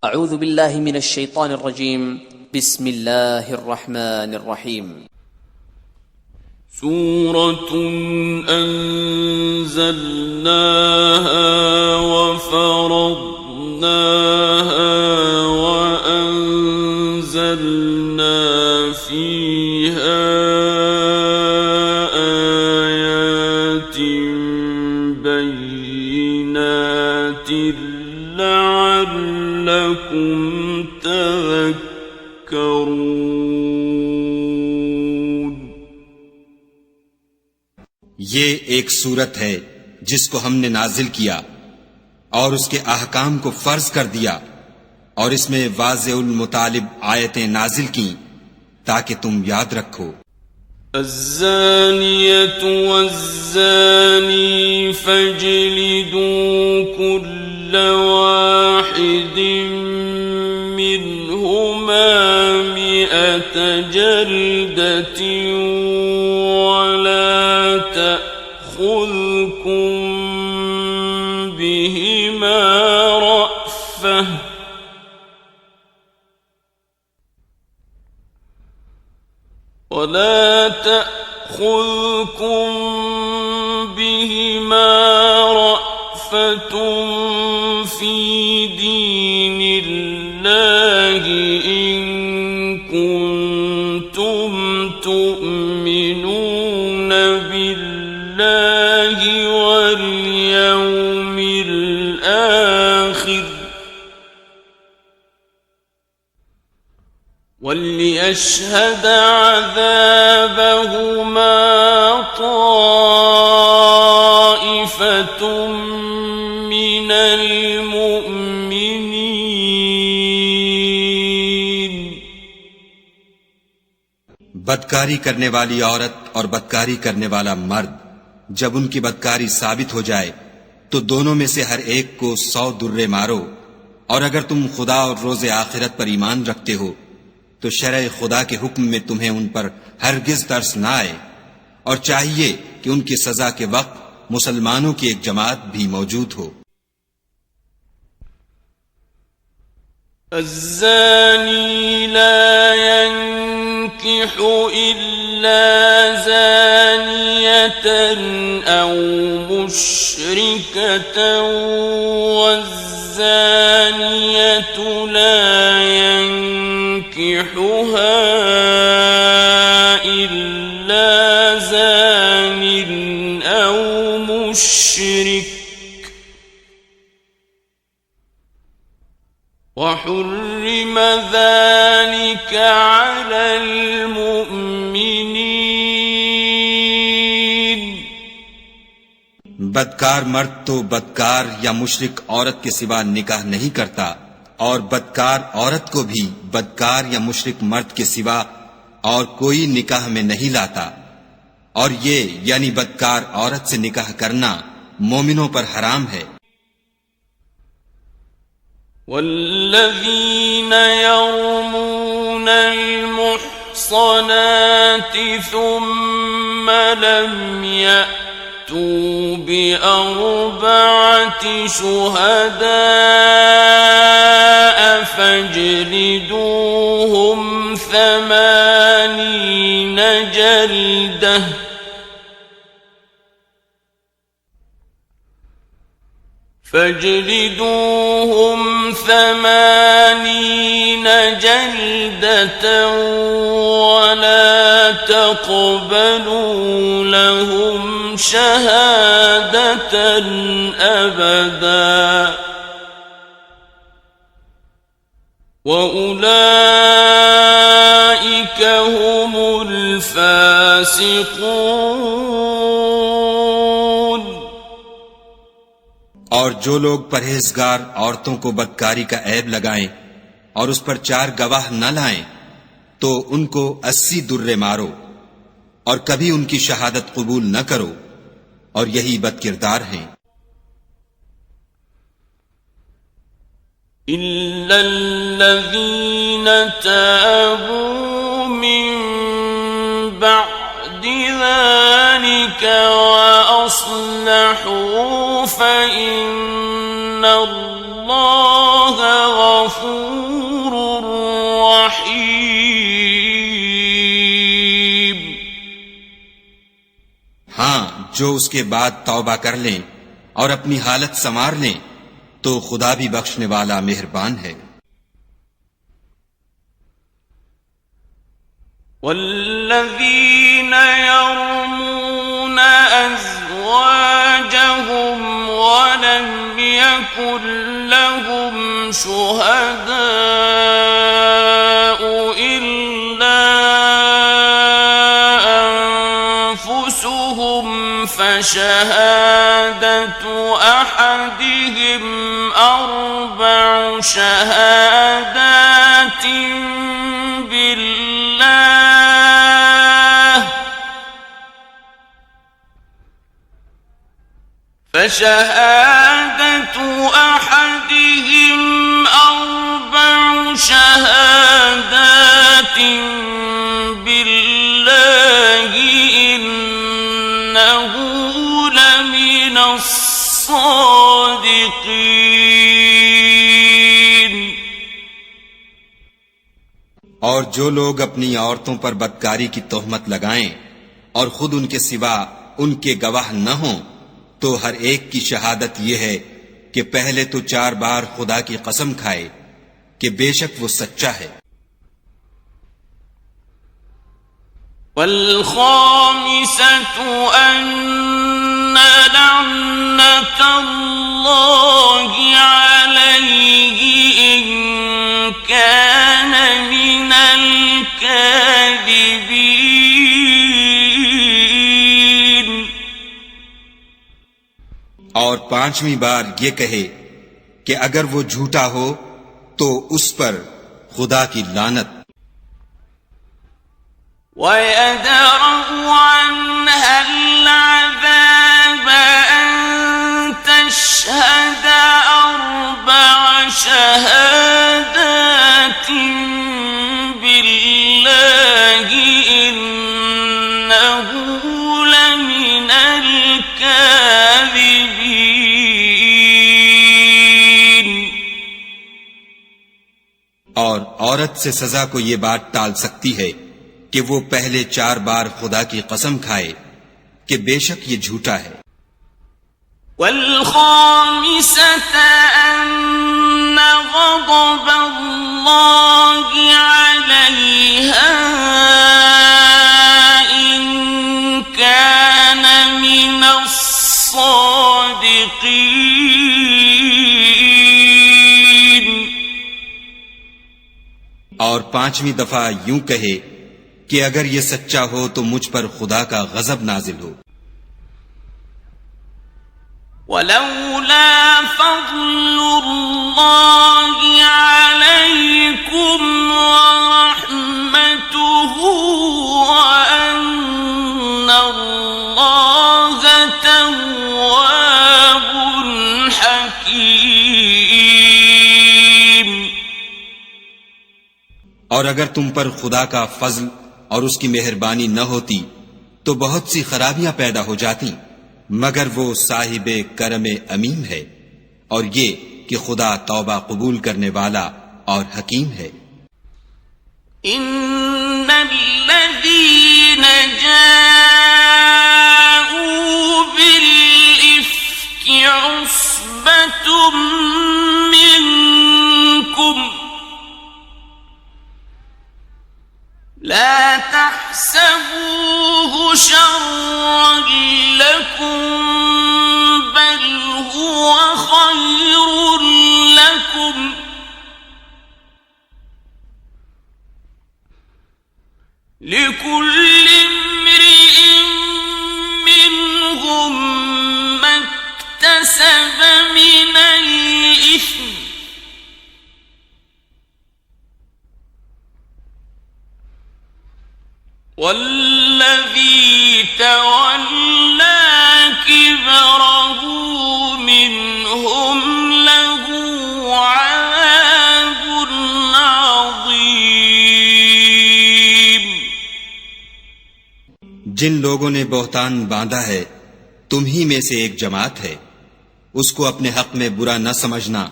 अऊज़ु बिल्लाहि मिनश शैतानिर रजीम बिस्मिल्लाहिर रहमानिर रहीम। सूरतुन अंज़लनाहा व फ़रदनाहा व अंज़लना फ़ीहा आयातिन बय्यिनातिन लअल्लकुम तज़क्करून। ये एक सूरत है जिसको हमने नाजिल किया और उसके अहकाम को फर्ज कर दिया और इसमें वाज़ेउल मुतालिब आयतें नाजिल की ताकि तुम याद रखो। अज़्ज़ानियतु वज़्ज़ानी फ़ज्लिदू कुल्ल वाहिदिन मिन्हुमा मिअत जल्दतिन वला तअख़ुज़कुम बिहिमा रअफ़ह ولا تأخذكم بهما رأفة في دين الله إن كنتم تؤمنون بالله واليوم الآخر وليشهد عذابهما طائفة من المؤمنين। बदकारी करने वाली औरत और बदकारी करने वाला मर्द जब उनकी बदकारी साबित हो जाए तो दोनों में से हर एक को 100 दुर्रे मारो। और अगर तुम खुदा और रोज़े आखिरत पर ईमान रखते हो तो शरअ खुदा के हुक्म में तुम्हें उन पर हरगिज तरस न आए और चाहिए कि उनकी सजा के वक्त मुसलमानों की एक जमात भी मौजूद हो। الزاني لا ينكح إلا زانية أو مشركة والزانية لا ينكحها إلا زان أو مشرك وحرم ذلك على المؤمنين। बदकार मर्द तो बदकार या मुशरिक औरत के सिवा निकाह नहीं करता और बदकार औरत को भी बदकार या मुशरिक मर्द के सिवा और कोई निकाह में नहीं लाता। और ये यानी बदकार औरत से निकाह करना मोमिनों पर हराम है। والذين يرمون المحصنات ثم لم يأتوا بأربعة شهداء فاجلدوهم 80 جلدة ولا تقبلوا لهم شهادة أبدا وأولئك هم الفاسقون। और जो लोग परहेजगार औरतों को बदकारी का ऐब लगाएं और उस पर 4 गवाह न लाएं तो उनको 80 दुर्रे मारो और कभी उनकी शहादत कबूल न करो और यही बदकिरदार हैं। إلا الذين تابوا من بعد ذلك وأصلحوا فإن الله غفور غفور رحيم. हाँ, जो उसके बाद तौबा कर लें और अपनी हालत संवार लें तो खुदा भी बख्शने वाला मेहरबान है. والذين يرمون أزواجهم ولم يكن لهم شهداء إلا أنفسهم فشهادة أحدهم أربع شهادات بالله فشهادة أحدهم أربع شهادات بالله إنه لمن الصادقين. और जो लोग अपनी औरतों पर बदकारी की तोहमत लगाएं और खुद उनके सिवा उनके गवाह न हों तो हर एक की शहादत यह है कि पहले तो 4 बार खुदा की कसम खाए कि बेशक वो सच्चा है. والخامسة أن لعنة الله عليه إن كان من الكاذبين. और 5वीं बार ये कहे कि अगर वो झूठा हो तो उस पर खुदा की लानत. ويدرأ عنها العذاب أن تشهد 4 شهادات بالله إنه لمن الكاذبين. और औरत से सजा को ये बात टाल सकती है कि वो पहले 4 बार खुदा की कसम खाए कि बेशक ये झूठा है. والخامسة أن غضب الله عليها إن كان من الصادقين. और 5वीं दफा यूं कहे कि अगर ये सच्चा हो तो मुझ पर खुदा का गजब नाजिल हो. ولولا فضل الله عليكم ورحمته وأن الله تواب حكيم. और अगर तुम पर खुदा का फजल और उसकी मेहरबानी न होती तो बहुत सी खराबियां पैदा हो जाती, मगर वो साहिबे करम अमीम है और ये कि खुदा तौबा कबूल करने वाला और हकीम है. इन्नल्लज़ीन जाऊ बिल-इफ्कि उस्बतुम मिनकुम ला तहसबूहु शर्रन लकुम बल हुव खैरुन लकुम लिकुल्लि इम्रिइन मिनहुम मक्तसब मिनल इस्म वल्लज़ी तवल्ला किबरहु मिनहुम लहु अज़ाबुन अज़ीम. जिन लोगों ने बोहतान बांधा है तुम ही में से एक जमात है, उसको अपने हक में बुरा न समझना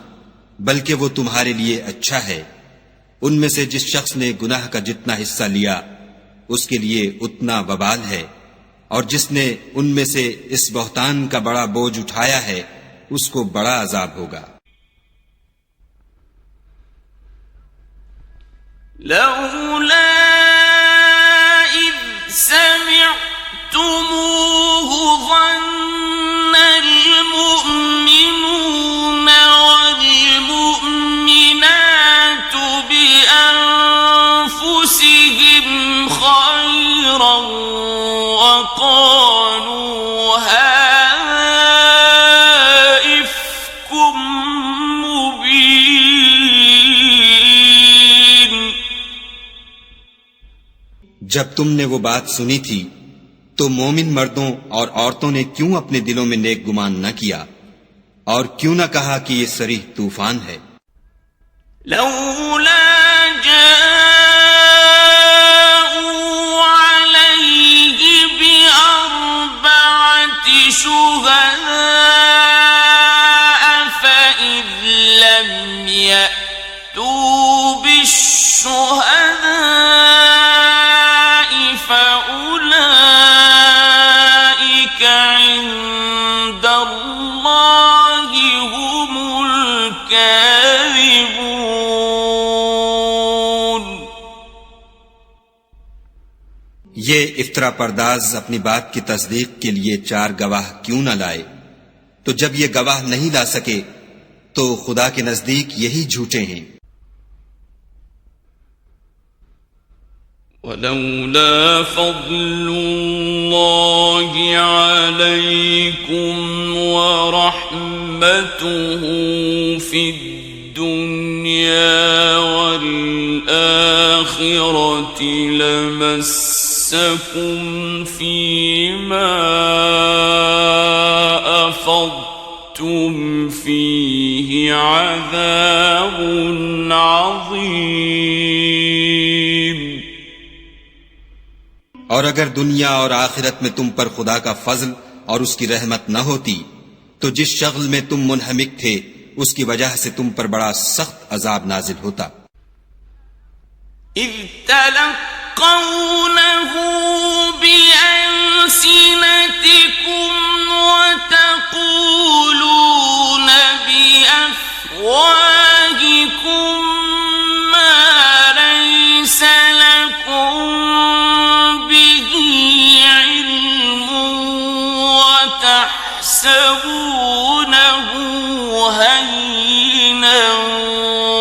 बल्कि वो तुम्हारे लिए अच्छा है। उनमें से जिस शख्स ने गुनाह का जितना हिस्सा लिया उसके लिए उतना वबाल है, और जिसने उनमें से इस बहतान का बड़ा बोझ उठाया है उसको बड़ा अजाब होगा। लौला इज़ समिअतुमूहु ज़न्नल मुअ्मिनूना वल मुअ्मिनातु बिअन्फुसिहिम खैरन वक़ालू हाज़ा इफ़्कुम मुबीन। जब तुमने वो बात सुनी थी तो मोमिन मर्दों और औरतों ने क्यों अपने दिलों में नेक गुमान न किया और क्यों न कहा कि ये सरीह तूफान है। लौला जाऊ अलैहि बिअर्बअति शुहदाअ फइज़ लम यअतू बिश्शुहदाअ फउलाइक इंदल्लाहि हुमुल काज़िबून। ये इफ्तरा परदाज अपनी बात की तस्दीक के लिए 4 गवाह क्यों न लाए, तो जब ये गवाह नहीं ला सके तो खुदा के नजदीक यही झूठे हैं। वलौला फ़ज़्लुल्लाहि अलैकुम व रहमतुहु फ़िद्दुन्या वल आखिरति लमस्सकुम फ़ीमा अफ़ज़्तुम फ़ीहि अज़ाबुन अज़ीम। और अगर दुनिया और आखिरत में तुम पर खुदा का फजल और उसकी रहमत न होती तो जिस शगल में तुम मुनहमिक थे उसकी वजह से तुम पर बड़ा सख्त अजाब नाजिल होता। इज़ तलक़्क़ौनहु बिअल्सिनतिकुम व तक़ूलून बिअफ़वाहिकुम मा लैस लकुम बिही इल्मुन व तहसबूनहु हैय्यन व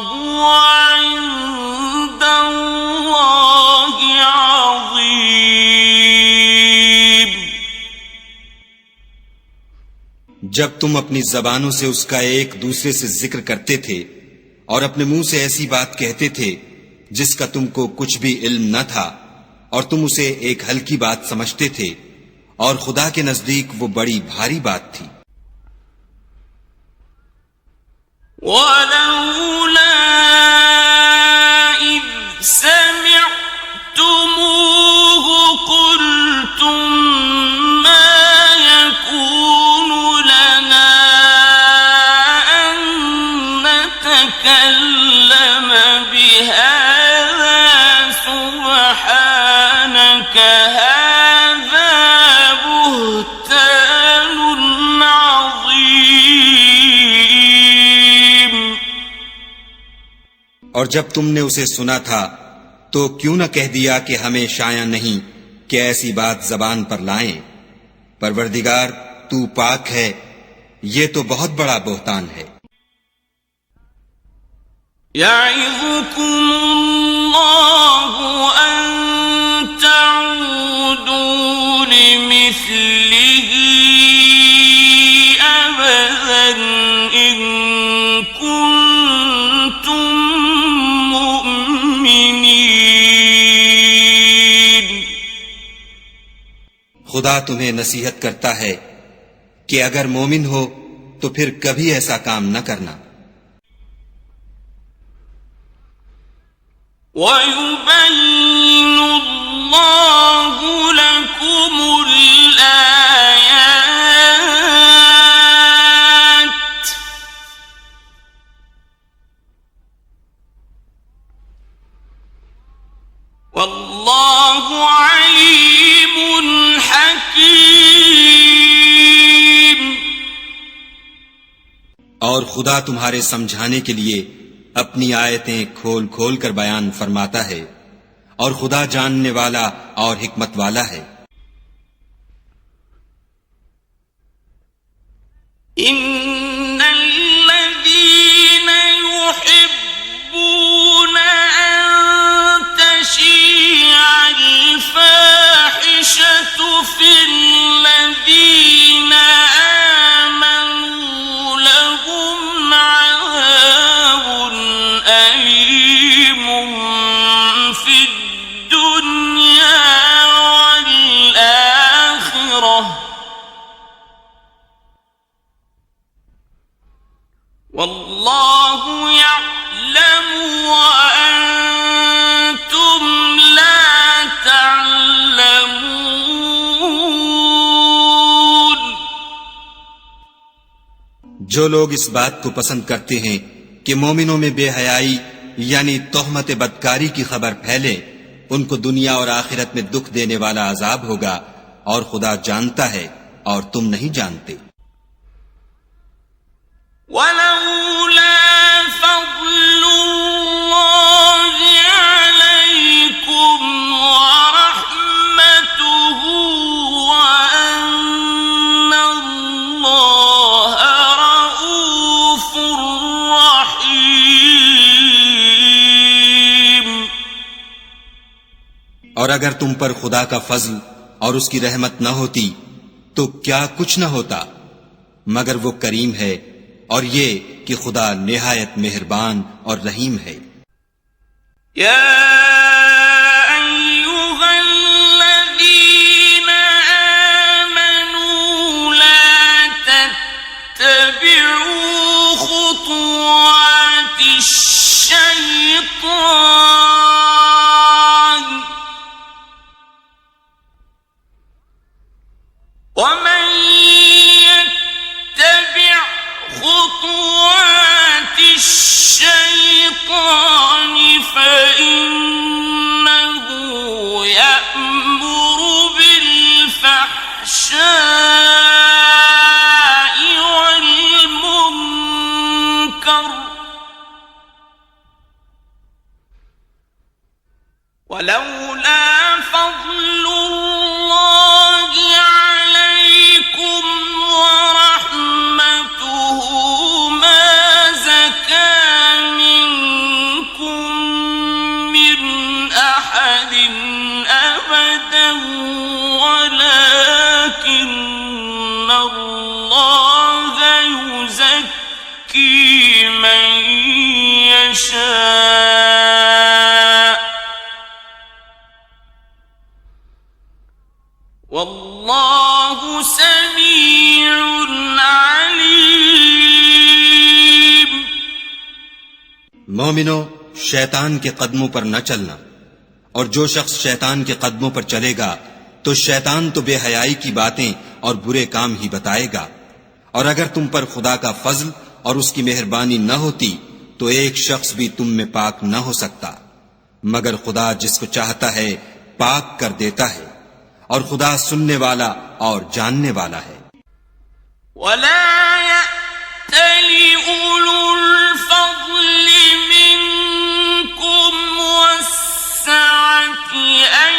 हुव इंदल्लाहि अज़ीम। जब तुम अपनी जबानों से उसका एक दूसरे से जिक्र करते थे और अपने मुंह से ऐसी बात कहते थे जिसका तुमको कुछ भी इल्म न था और तुम उसे एक हल्की बात समझते थे, और खुदा के नजदीक वो बड़ी भारी बात थी। वलौला इज़ समिअतुमूहु क़ुल्तुम मा यकूनु लना अन नतकल्लम बिहाज़ा सुब्हानक हाज़ा बुहतानुन अज़ीम। और जब तुमने उसे सुना था तो क्यों न कह दिया कि हमें शाया नहीं कि ऐसी बात जबान पर लाएं। परवरदिगार तू पाक है, ये तो बहुत बड़ा बोहतान है। यअज़ुकुमुल्लाहु अन तऊदू लिमिस्लिही अबदन इन कुंतुम मुमिनीन। खुदा तुम्हें नसीहत करता है कि अगर मोमिन हो तो फिर कभी ऐसा काम न करना। वयुबय्यिनुल्लाहु लकुमुल आयात वल्लाहु अलीमुन हकीम। और खुदा तुम्हारे समझाने के लिए अपनी आयतें खोल खोल कर बयान फरमाता है, और खुदा जानने वाला और हिकमत वाला है। इन्नल्लज़ीन युहिब्बून अन तशीअल फाहिशतु फिल्लज़ीन आमनू लहुम अज़ाबुन अलीमुन फिद्दुन्या वल आखिरह वल्लाहु यअलमु व अंतुम ला तअलमून। जो लोग इस बात को पसंद करते हैं कि मोमिनों में बेहयाई यानी तोहमत बदकारी की खबर फैले, उनको दुनिया और आखिरत में दुख देने वाला अजाब होगा, और खुदा जानता है और तुम नहीं जानते। वलौला फज़्लुल्लाहि अलैकुम व रहमतुहु व अन्नल्लाहा रऊफुर रहीम। और अगर तुम पर खुदा का फजल और उसकी रहमत न होती तो क्या कुछ न होता, मगर वो करीम है, और ये कि खुदा निहायत मेहरबान और रहीम है। या अय्युहल्लज़ीन आमनू ला तत्तबि'ू खुतुवातिश शैतान वमन यत्तबि' खुतुवातिश शैतान फ़इन्नहु यअमुरु बिल फ़हशाइ वल मुनकर वलौला फज़्लुल्लाहि अलैकुम व रहमतुहु मा ज़का मिनकुम मिन अहदिन अबदन वलाकिन्नल्लाहा युज़क्की मन यशा वल्लाहु समीउन अलीम। मोमिनो, शैतान के कदमों पर न चलना, और जो शख्स शैतान के कदमों पर चलेगा तो शैतान तो बेहयाई की बातें और बुरे काम ही बताएगा। और अगर तुम पर खुदा का फजल और उसकी मेहरबानी न होती तो एक शख्स भी तुम में पाक न हो सकता, मगर खुदा जिसको चाहता है पाक कर देता है, और खुदा सुनने वाला और जानने वाला है। वला यअतली उलुल फज़्लि मिनकुम वस्सअति अन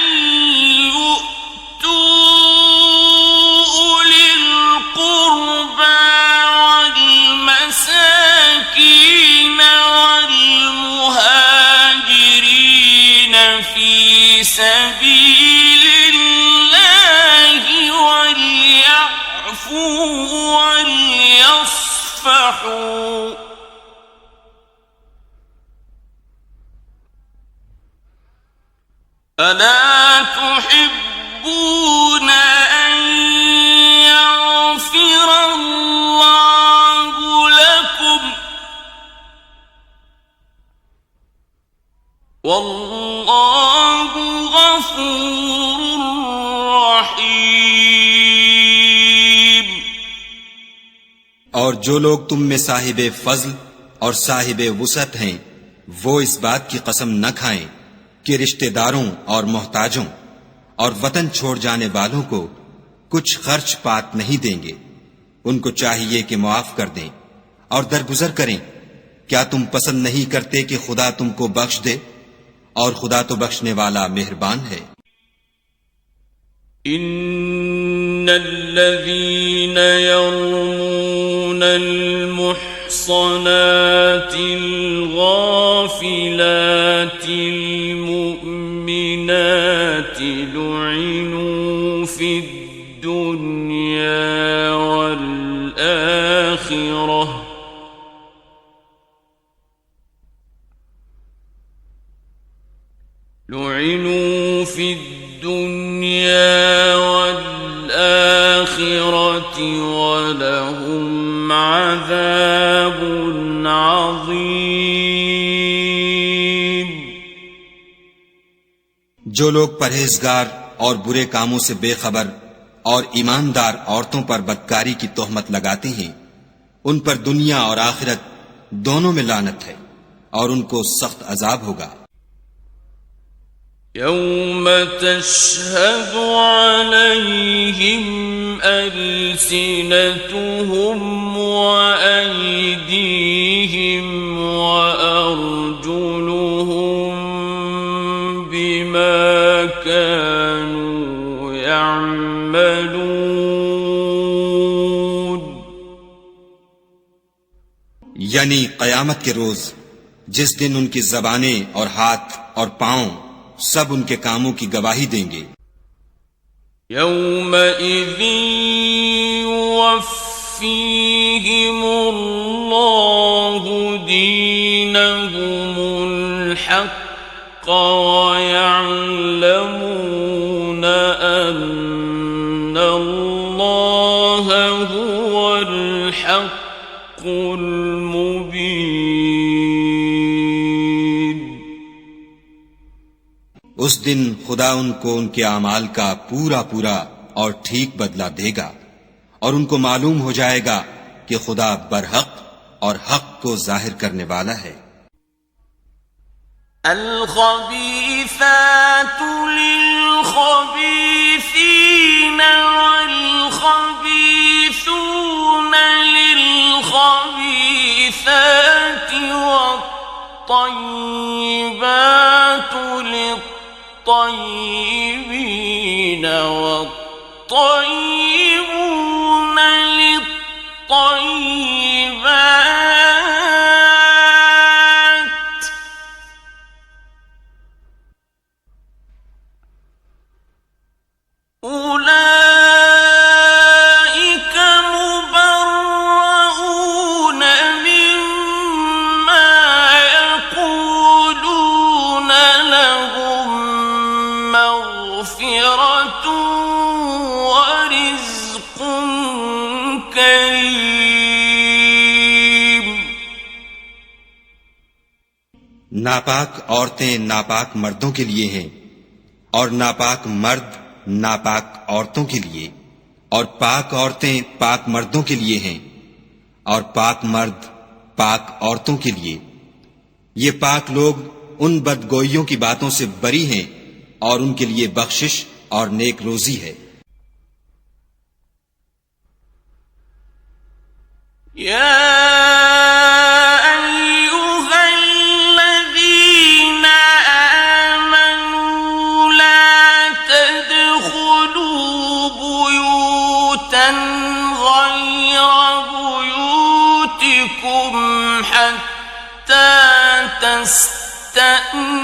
यु'तू उलिल क़ुर्बा वल मसाकीन वल मुहाजिरीन फी सबीलिल्लाहि वलियअफ़ू वलियस्फ़हू अला तुहिब्बून अन यग़फ़िरल्लाहु लकुम वल्लाहु गफ़ूरुर रहीम। और जो लोग तुम में साहिबे फजल और साहिबे वुसअत हैं, वो इस बात की कसम न खाएं कि रिश्तेदारों और मोहताजों और वतन छोड़ जाने वालों को कुछ खर्च पात नहीं देंगे। उनको चाहिए कि मुआफ कर दें और दरगुजर करें। क्या तुम पसंद नहीं करते कि खुदा तुमको बख्श दे? और खुदा तो बख्शने वाला मेहरबान है। इन्नल्लज़ीना यर्मूनल मुहसनातिल गाफिलातिल मुमिनाति लुइनु फिद दुनिया वल आखिरह لعنوا في الدنيا والآخرة ولهم عذاب عظيم। जो लोग परहेजगार और बुरे कामों से बेखबर और ईमानदार औरतों पर बदकारी की तोहमत लगाते हैं, उन पर दुनिया और आखिरत दोनों में लानत है और उनको सख्त अजाब होगा। يوم تشهد عليهم ألسنتهم وأيديهم وأرجلهم بما كانوا يعملون। यानी कयामत के रोज जिस दिन उनकी जबानें और हाथ और पांव सब उनके कामों की गवाही देंगे। यौमइज़ युवफ़्फ़ीहिमुल्लाहु दीनहुमुल हक़्क़ वयअलमून अन्नल्लाह हुवल हक़्क़ुल मुबीन। उस दिन खुदा उनको उनके अमाल का पूरा पूरा और ठीक बदला देगा और उनको मालूम हो जाएगा कि खुदा बरहक और हक को जाहिर करने वाला है। अल-खबीसातु लिल-खबीसीन वल-खबीसून लिल-खबीसाति वत-तय्यिबातु लित-तय्यिबीन वत-तय्यिबून लित-तय्यिबात उलाइक मुबर्रऊन मिम्मा यक़ूलून लहुम मग़फ़िरतुन व रिज़्क़ुन करीम। नापाक औरतें नापाक मर्दों के लिए हैं और नापाक मर्द नापाक औरतों के लिए, और पाक औरतें पाक मर्दों के लिए हैं और पाक मर्द पाक औरतों के लिए। ये पाक लोग उन बदगोइयों की बातों से बरी हैं और उनके लिए बख्शिश और नेक रोजी है।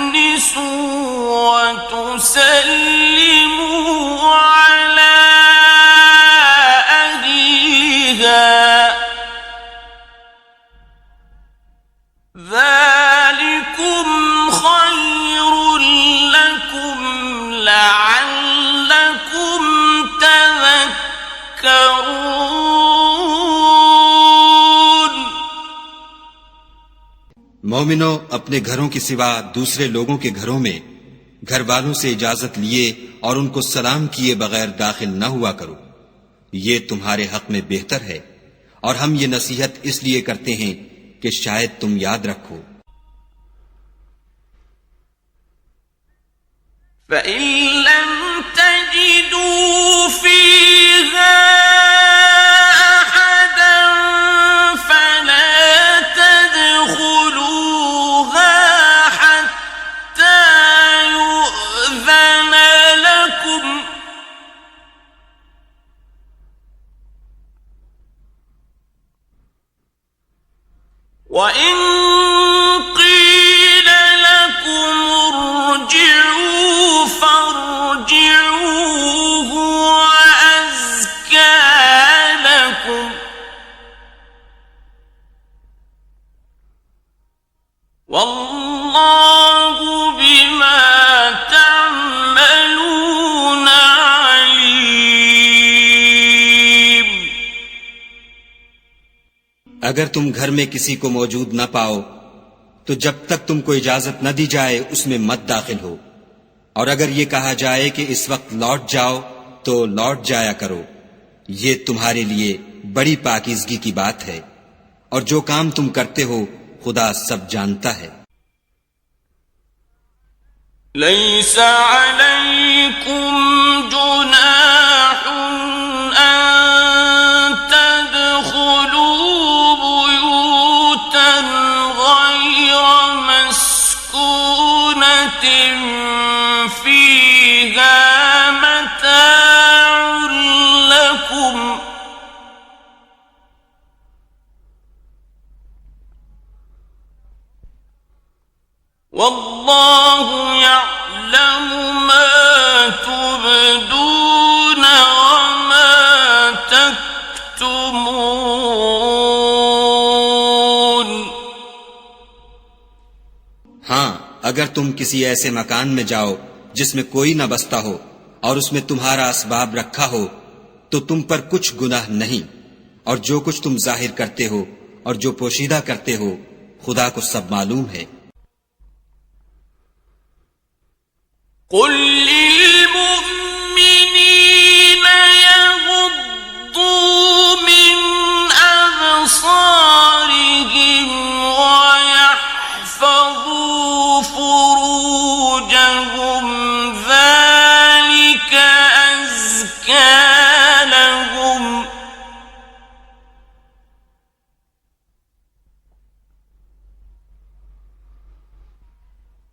تستأنسوا وتسلموا على أهلها ذلكم خير لكم لعلكم تذكرون। मोमिनो, अपने घरों के सिवा दूसरे लोगों के घरों में घर वालों से इजाजत लिए और उनको सलाम किए बगैर दाखिल न हुआ करो। ये तुम्हारे हक में बेहतर है और हम ये नसीहत इसलिए करते हैं कि शायद तुम याद रखो। فإن لم تجدوا فيها أحدا فلا تدخلوها حتى يؤذن لكم وإن قيل لكم ارجعوا فارجعوا هو أزكى لكم والله بما تعملون عليم. अगर तुम घर में किसी को मौजूद न पाओ तो जब तक तुमको इजाजत न दी जाए उसमें मत दाखिल हो, और अगर ये कहा जाए कि इस वक्त लौट जाओ तो लौट जाया करो। ये तुम्हारे लिए बड़ी पाकीज़गी की बात है, और जो काम तुम करते हो खुदा सब जानता है। ليس عليكم جناح أن تدخلوا بيوتا غير مسكونة فيها متاع لكم والله يعلم ما تبدون وما تكتمون. हाँ, अगर तुम किसी ऐसे मकान में जाओ जिसमें कोई न बसता हो और उसमें तुम्हारा असबाब रखा हो तो तुम पर कुछ गुनाह नहीं, और जो कुछ तुम जाहिर करते हो और जो पोशीदा करते हो खुदा को सब मालूम है। قل للمؤمنين يغضوا من أبصارهم ويحفظوا فروجهم ذلك أزكى لهم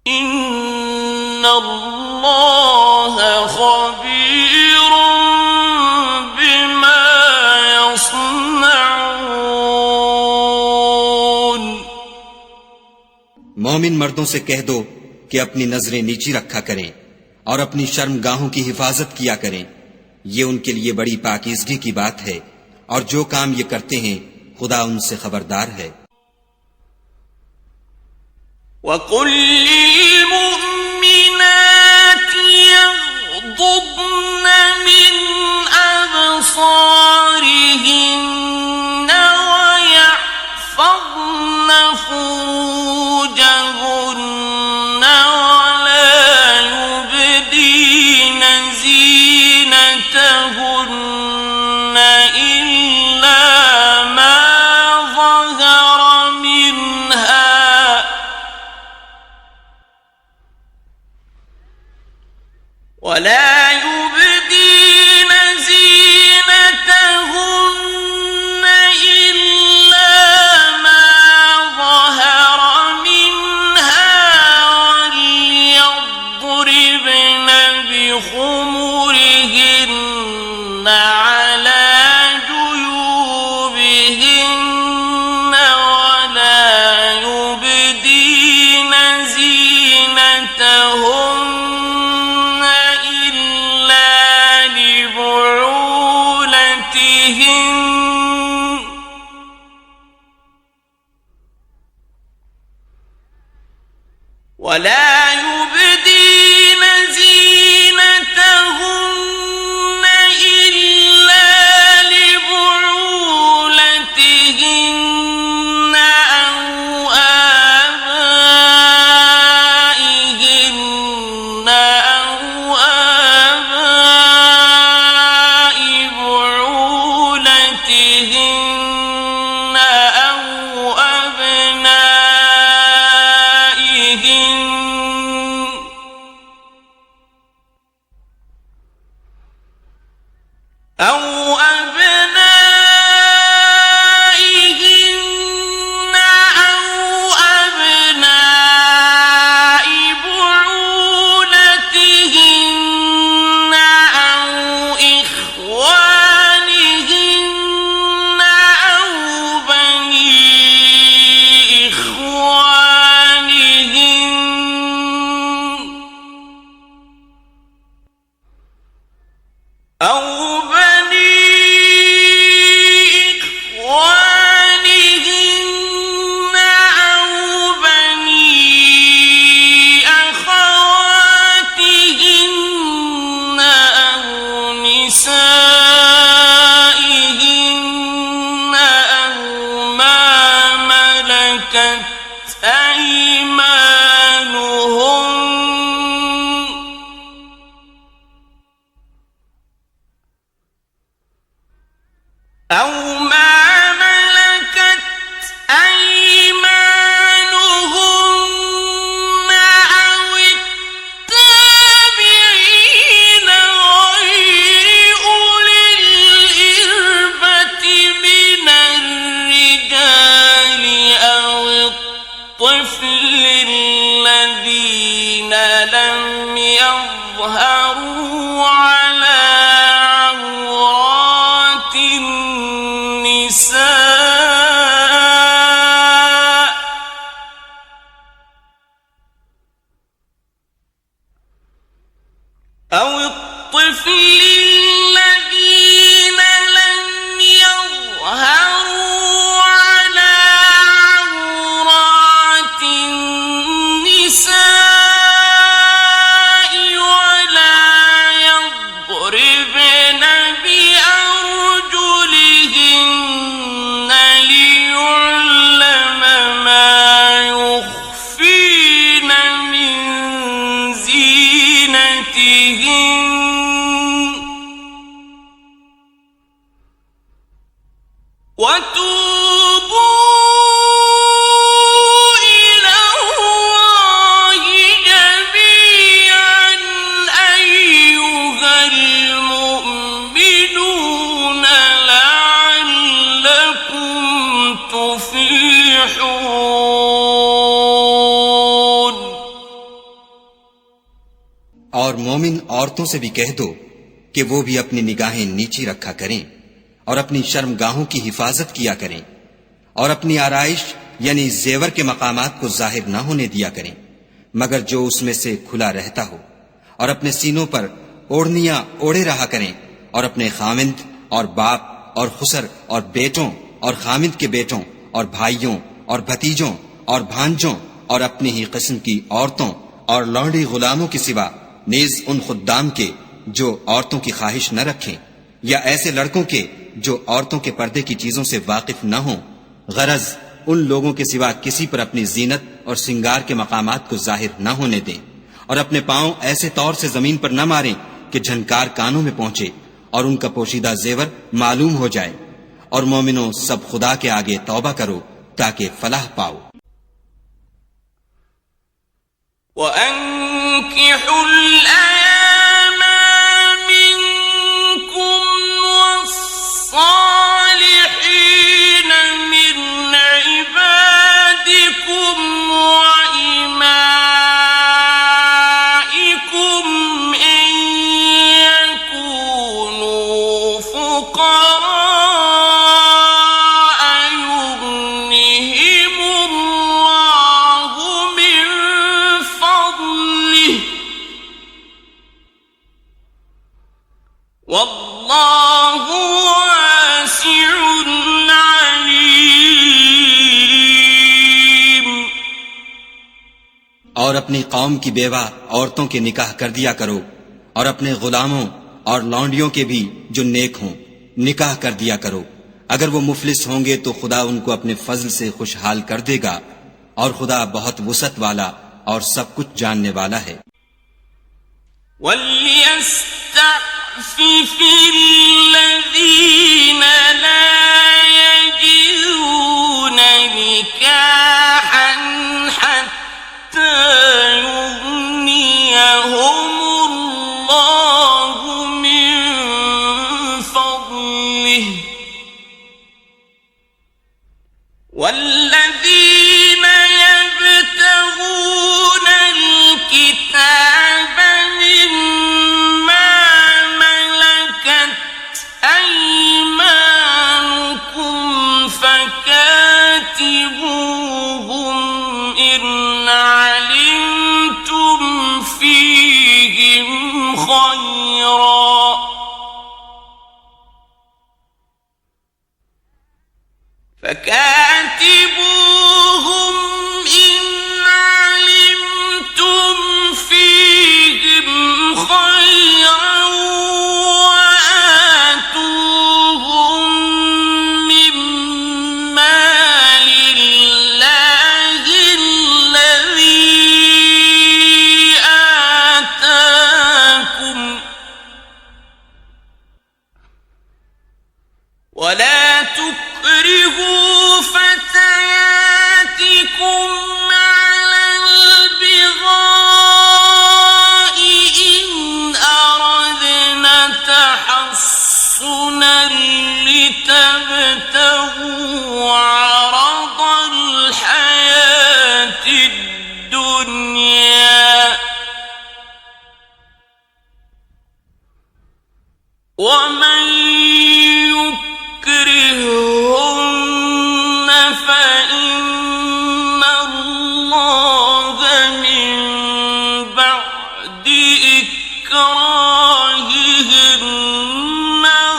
إن الله خبير بما يصنعون. मोमिन मर्दों से कह दो कि अपनी नजरें नीची रखा करें और अपनी शर्मगाहों की हिफाजत किया करें। ये उनके लिए बड़ी पाकीज़गी की बात है, और जो काम ये करते हैं खुदा उनसे खबरदार है। وقل للمؤمنات يغضضن من أبصارهن ويحفظن فروجهن ولا يبدين زينتهن إلا ما ظهر منها ولا يبدين زينتهن إلا ما ظهر منها وليضربن بخمرهن على جيوبهن ولا يبدين زينتهن ولا يبدين زينتهن إلا لبعولتهن أو آبائهن أو آباء بعولتهن أو أبنائهن أو ما ملكت أيمانهم أو التابعين غير أولي الإربة من الرجال أو الطفل الذين لم يظهروا على عورات النساء أو الطفل الذين لم يظهروا على عورات النساء ولا يضربن بأرجلهن ليعلم ما يخفين من زينتهن وتوبوا إلى الله جميعا أيها المؤمنون لعلكم تفلحون. और मोमिन औरतों से भी कह दो कि वो भी अपनी निगाहें नीची रखा करें और अपनी शर्मगाहों की हिफाजत किया करें और अपनी आराइश यानी जेवर के मकामात को जाहिर न होने दिया करें मगर जो उसमें से खुला रहता हो, और अपने सीनों पर ओढ़नियां ओढ़े रहा करें और अपने खामिंद और बाप और खुसर और बेटों और खामिंद के बेटों और भाइयों और भतीजों और भांजों और अपनी ही किस्म की औरतों और लौंडी गुलामों के सिवा नीज उन खुद्दाम के जो औरतों की ख्वाहिश न रखें, या ऐसे लड़कों के जो औरतों के पर्दे की चीजों से वाकिफ न हों, गरज उन लोगों के सिवा किसी पर अपनी जीनत और सिंगार के मकामात को जाहिर न होने दें, और अपने पांव ऐसे तौर से जमीन पर न मारें कि झनकार कानों में पहुंचे और उनका पोशीदा जेवर मालूम हो जाए। और मोमिनों, सब खुदा के आगे तौबा करो ताकि फलाह पाओ। وأنكحوا الأيام منكم والصالحين من عبادكم وإمائكم إن يكونوا فقراء يغنهم الله من فضله والله واسع عليم. और अपनी कौम की बेवा औरतों के निकाह कर दिया करो और अपने गुलामों और लौंडियों के भी जो नेक हों निकाह कर दिया करो। अगर वो मुफलिस होंगे तो खुदा उनको अपने फजल से खुशहाल कर देगा और खुदा बहुत वुसअत वाला और सब कुछ जानने वाला है। وليستعفف الذين لا يجدون نكاحا حتى يغنيهم الله من فضله والذين يبتغون الكتاب مما ملكت أيمانكم فكاتبوهم الدنيا ومن يكرههن فإن الله من بعد إكراههن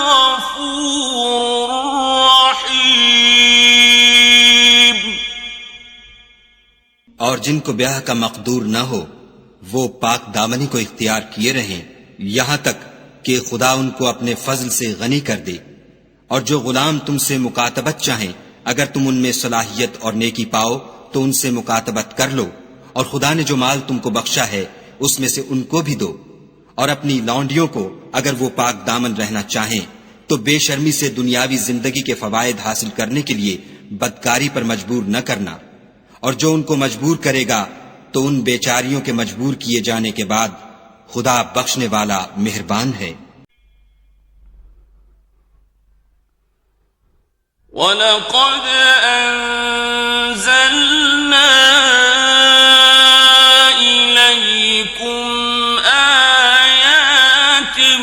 غفور رحيم. और जिनको ब्याह का मकदूर न हो वो पाक दामनी को इख्तियार किए रहें यहां तक कि खुदा उनको अपने फजल से गनी कर दे। और जो गुलाम तुमसे मुकातबत चाहें अगर तुम उनमें सलाहियत और नेकी पाओ तो उनसे मुकातबत कर लो। और खुदा ने जो माल तुमको बख्शा है उसमें से उनको भी दो। और अपनी लौंडियों को अगर वो पाक दामन रहना चाहें तो बेशर्मी से दुनियावी जिंदगी के फवायद हासिल करने के लिए बदकारी पर मजबूर न करना। और जो उनको मजबूर करेगा तो उन बेचारियों के मजबूर किए जाने के बाद खुदा बख्शने वाला मेहरबान है। वलक़द अंज़लना इलैकुम आयातिन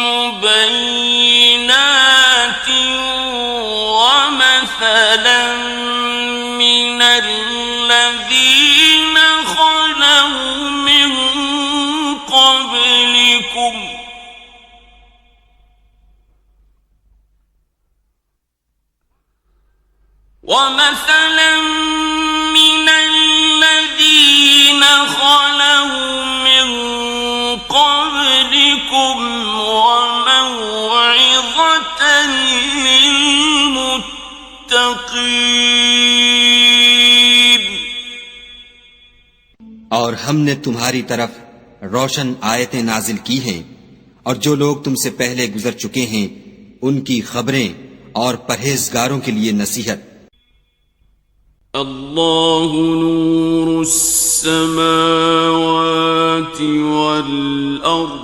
मुबय्यिनातिन वमथलन मिनल्लज़ीन ख़लौ मिन قبلكم ومثلا من الذين خلوا من قبلكم وموعظة للمتقين. और हमने तुम्हारी तरफ रोशन आयतें नाजिल की हैं और जो लोग तुमसे पहले गुजर चुके हैं उनकी खबरें और परहेजगारों के लिए नसीहत. अल्लाहु नूरुस समावाति वल अर्द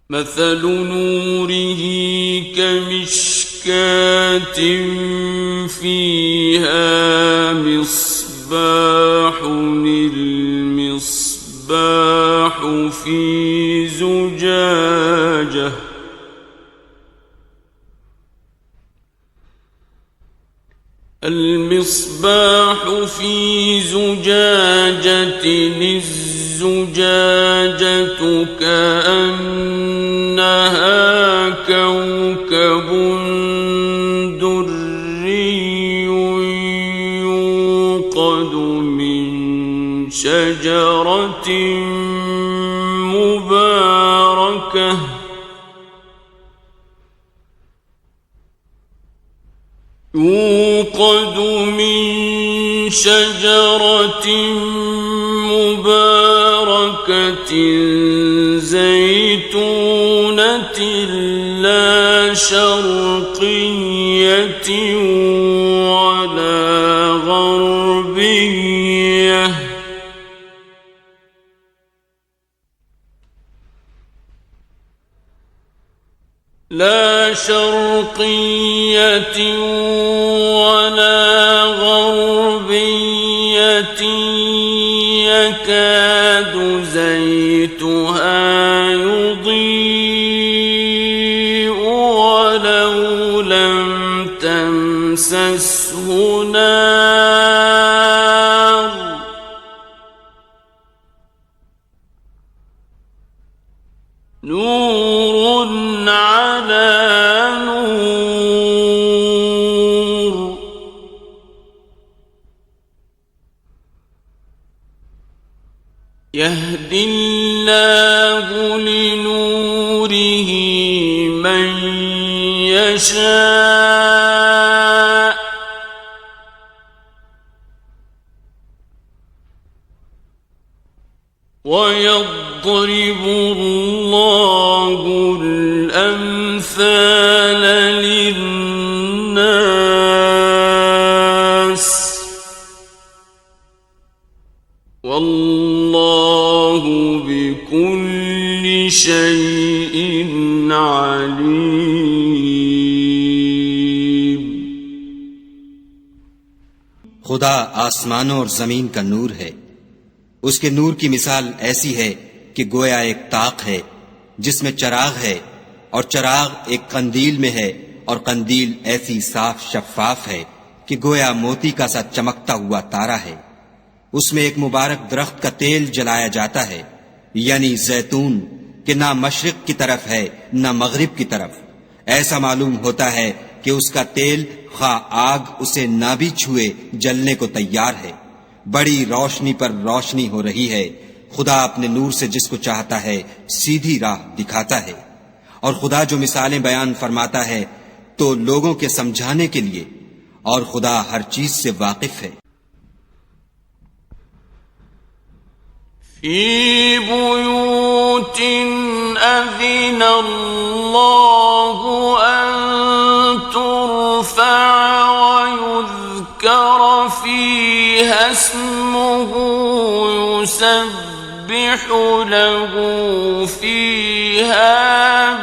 مثل نوره كمشكاة فيها مصباح المصباح في زجاجة الزجاجة كأنها كوكب دري يوقد من شجرة مباركة زيتونة لا شرقية ولا غربية يكاد زيتها يضيء ولو لم تمسسه نار نور على نور يهدي الله لنوره من يشاء ويضرب الله الأمثال للناس والله بكل شيء عليم. खुदा आसमानों और जमीन का नूर है। उसके नूर की मिसाल ऐसी है कि गोया एक ताक है जिसमें चराग है, और चराग एक कंदील में है, और कंदील ऐसी साफ शफाफ है कि गोया मोती का सा चमकता हुआ तारा है। उसमें एक मुबारक दरख्त का तेल जलाया जाता है, यानी जैतून, कि ना मशरिक की तरफ है ना मगरिब की तरफ। ऐसा मालूम होता है कि उसका तेल खा आग उसे ना भी छुए जलने को तैयार है। बड़ी रोशनी पर रोशनी हो रही है। खुदा अपने नूर से जिसको चाहता है सीधी राह दिखाता है। और खुदा जो मिसालें बयान फरमाता है तो लोगों के समझाने के लिए, और खुदा हर चीज से वाकिफ है। फी बुयूतिन अज़िन अल्लाहु अन तुरफ़अ व युज़करा फ़ीहा इस्मुहु युसब्बिहु लहु फ़ीहा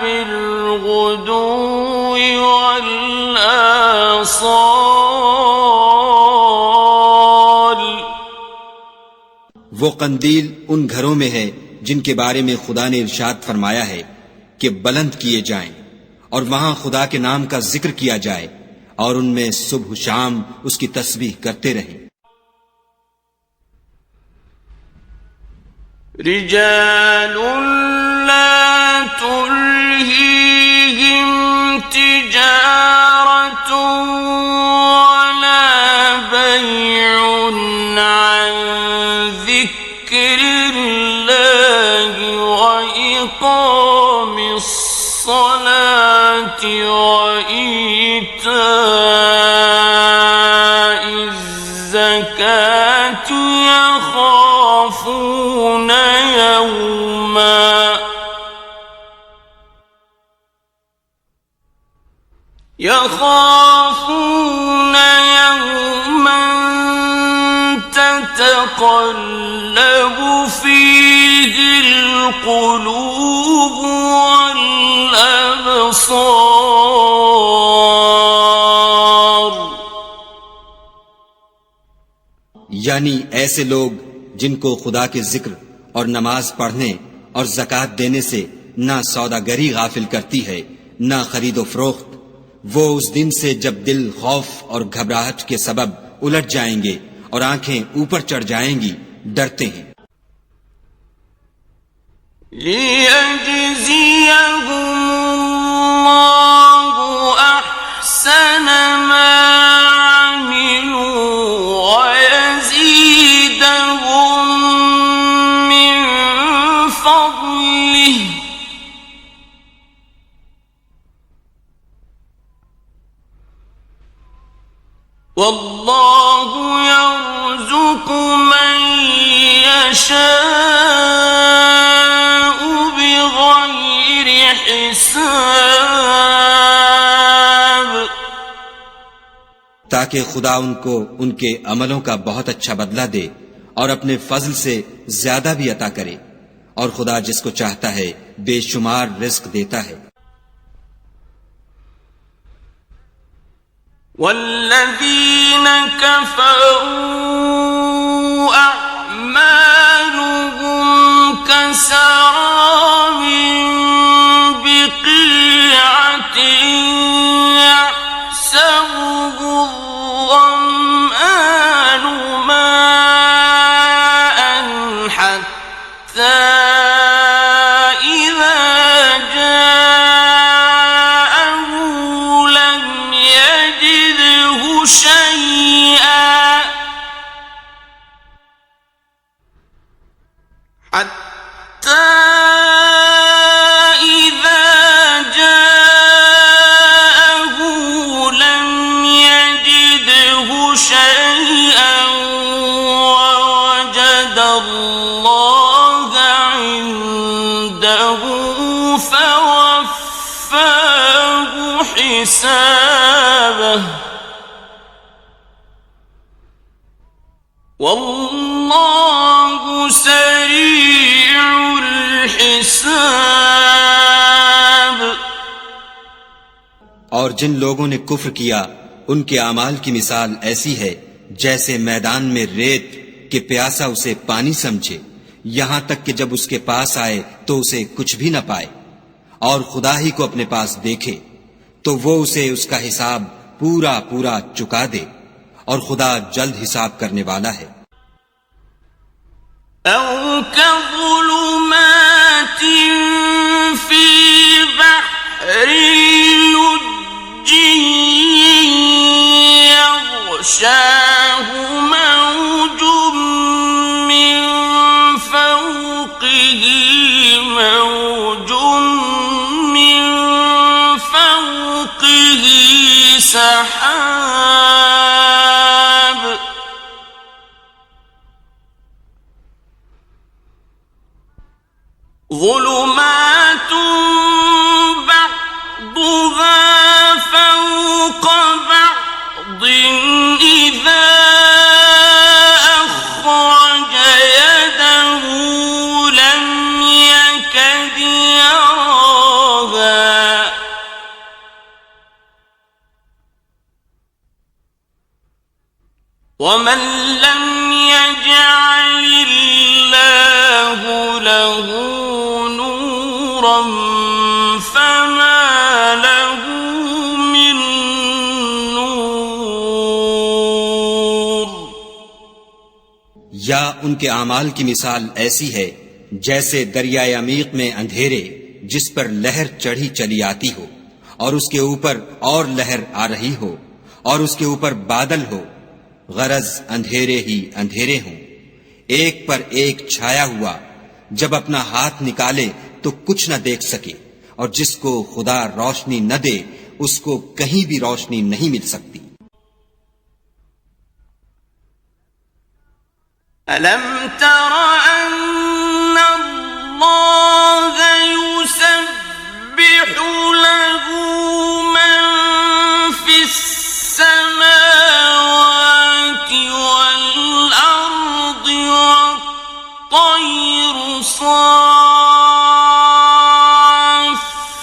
बिलग़ुदुव्वि वल आसाल। वो कंदील उन घरों में है जिनके बारे में खुदा ने इरशाद फरमाया है कि बुलंद किए जाएं, और वहां खुदा के नाम का जिक्र किया जाए, और उनमें सुबह शाम उसकी तस्बीह करते रहें। रिजालुन ला तुल्हीहिम तिजारतुन वला बैउन अन ज़िक्रिल्लाहि व इक़ामिस सलाति व ईताइज़ ज़काति यख़ाफ़ून यौमन ततक़ल्लबु फ़ीहिल क़ुलूब वल अबसार। यानी ऐसे लोग जिनको खुदा के जिक्र और नमाज पढ़ने और ज़कात देने से ना सौदागरी गाफिल करती है ना खरीदो फरोख्त, वो उस दिन से जब दिल खौफ और घबराहट के सबब उलट जाएंगे और आंखें ऊपर चढ़ जाएंगी, डरते हैं। लियजज़ियहुमुल्लाहु अहसन मा अमिलू व यज़ीदहुम मिन फज़लिहि वल्लाहु यर्ज़ुक़ु मन यशाअु बिग़ैरि हिसाब। ताकि खुदा उनको उनके अमलों का बहुत अच्छा बदला दे और अपने फजल से ज्यादा भी अता करे, और खुदा जिसको चाहता है बेशुमार रिज़्क़ देता है। वल्लज़ीन कफ़रू अअमालुहुम कसराबिन बिक़ीअतिन यहसबुहु الظमआनु माअन हत्ता हिसाबह वल्लाहु सरीउल हिसाब। और जिन लोगों ने कुफ्र किया उनके अमाल की मिसाल ऐसी है जैसे मैदान में रेत कि प्यासा उसे पानी समझे, यहां तक कि जब उसके पास आए तो उसे कुछ भी न पाए, और खुदा ही को अपने पास देखे तो वो उसे उसका हिसाब पूरा पूरा चुका दे, और खुदा जल्द हिसाब करने वाला है। सहाब ज़ुलुमातुन बअदुहा फ़ौक़ बअदिन इज़ा अख़रज यदहु लम यकद यराहा वमन लम यजअलिल्लाहु लहु नूरन फमा लहु मिन नूर। या उनके आमाल की मिसाल ऐसी है जैसे दरियाए अमीक में अंधेरे जिस पर लहर चढ़ी चली आती हो, और उसके ऊपर और लहर आ रही हो, और उसके ऊपर बादल हो, गरज अंधेरे ही अंधेरे हों, एक पर एक छाया हुआ, जब अपना हाथ निकाले तो कुछ न देख सके, और जिसको खुदा रोशनी न दे उसको कहीं भी रोशनी नहीं मिल सकती। अलम तरा अन्ना अल्लाह युसब्बिहु लहु मन फिस समावाति वल अर्दि वत्तयरु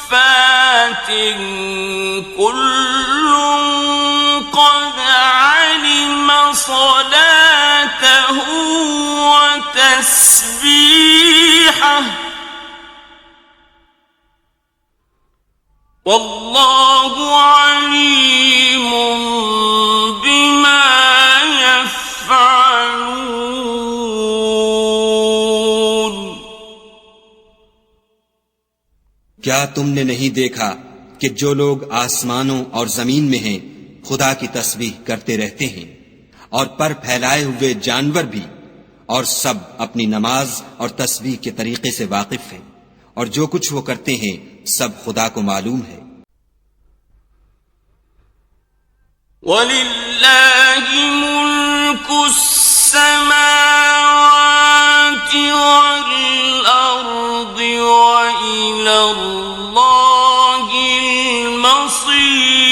साफ़्फ़ातिन कुल्लुन क़द अलिम صلاته وتسبيحه والله عليم بما يفعلون। क्या तुमने नहीं देखा कि जो लोग आसमानों और जमीन में हैं खुदा की तस्बीह करते रहते हैं, और पर फैलाए हुए जानवर भी, और सब अपनी नमाज और तस्बीह के तरीके से वाकिफ हैं, और जो कुछ वो करते हैं सब खुदा को मालूम है। वलिल्लाहि मुल्कुस समावाति वल अर्दि व इलल्लाहिल मसीर।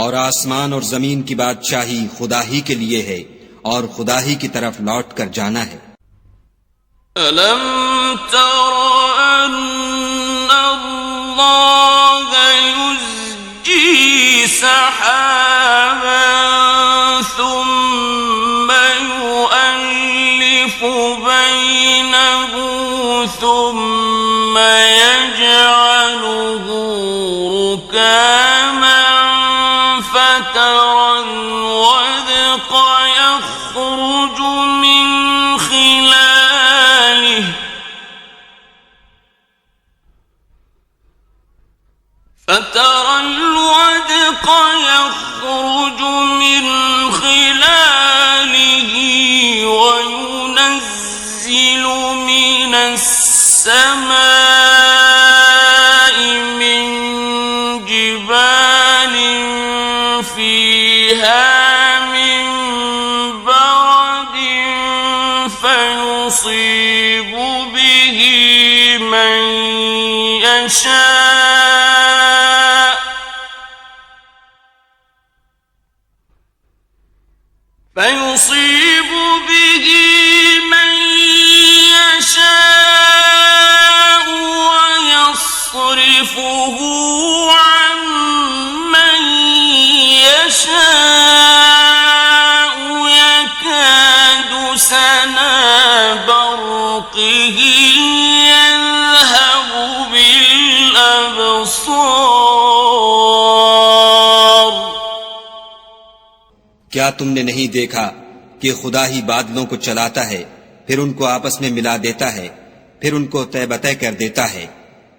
और आसमान और जमीन की बादशाही खुदा ही के लिए है, और खुदा ही की तरफ लौट कर जाना है। अलम तरा अन्ना अल्लाह युज़्जी सहाबन थुम्मा युअल्लिफु बैनहु थुम्मा यजअलुहु रुकामन فترى الودق يخرج من خلاله وينزل من السماء من جبال فيها من برد فيصيب به من يشاء ويصرفه عن من क्या तुमने नहीं देखा कि खुदा ही बादलों को चलाता है, फिर उनको आपस में मिला देता है, फिर उनको तय बतय कर देता है।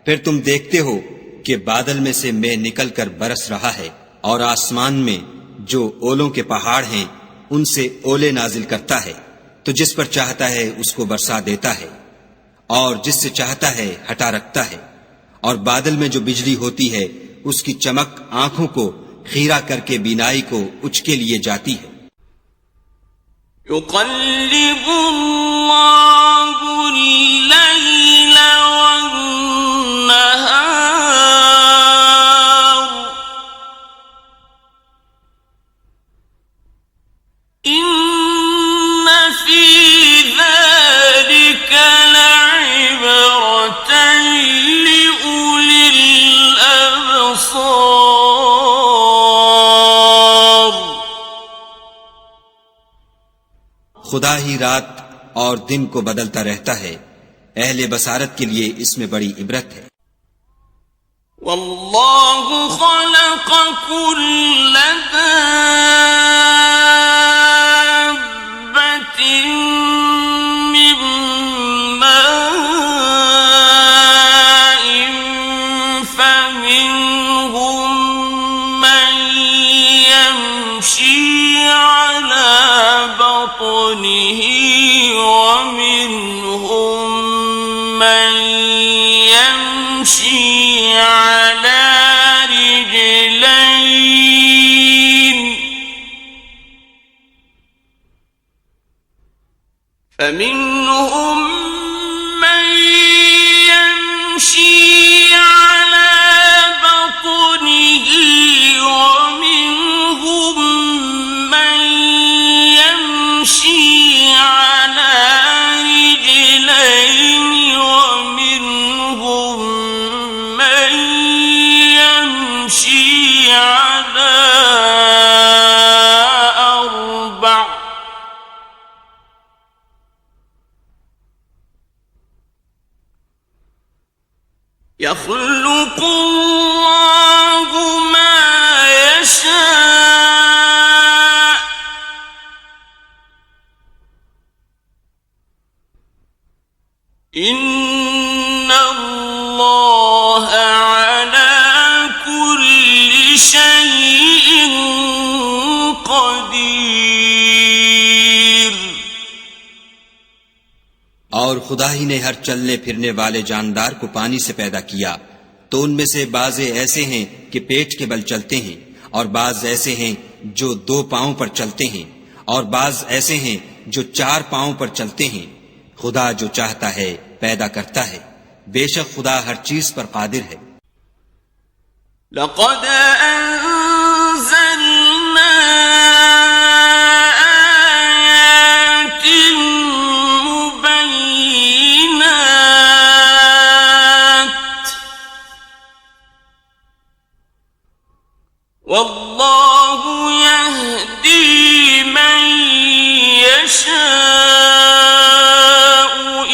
फिर तुम देखते हो कि बादल में से मेघ निकलकर बरस रहा है और आसमान में जो ओलों के पहाड़ हैं उनसे ओले नाजिल करता है, तो जिस पर चाहता है उसको बरसा देता है और जिससे चाहता है हटा रखता है। और बादल में जो बिजली होती है उसकी चमक आंखों को खीरा करके बीनाई को उचके लिए जाती है। खुदा ही रात और दिन को बदलता रहता है, अहले बसारत के लिए इसमें बड़ी इबरत है। वल्लाहु खलक़ कुल्ल दाब्बतिन मिन माइन फमिनहुम मन यमशी अला बत्निही वमिनहुम मन यमशी على رجلين فمنهم من يمشي على بطنه ومنهم من يمشي على رجلين ومنهم يمشي على أربع يخلق الله ما يشاء إن الله شيء قدير। और खुदा ही ने हर चलने फिरने वाले जानदार को पानी से पैदा किया, तो उनमें से बाज़े ऐसे हैं कि पेट के बल चलते हैं, और बाज ऐसे हैं जो 2 पांव पर चलते हैं, और बाज ऐसे हैं जो 4 पांव पर चलते हैं। खुदा जो चाहता है पैदा करता है, बेशक खुदा हर चीज पर कादिर है। लक़द अंज़लना आयातिन मुबय्यिनात वल्लाहु यहदी मन यशाअ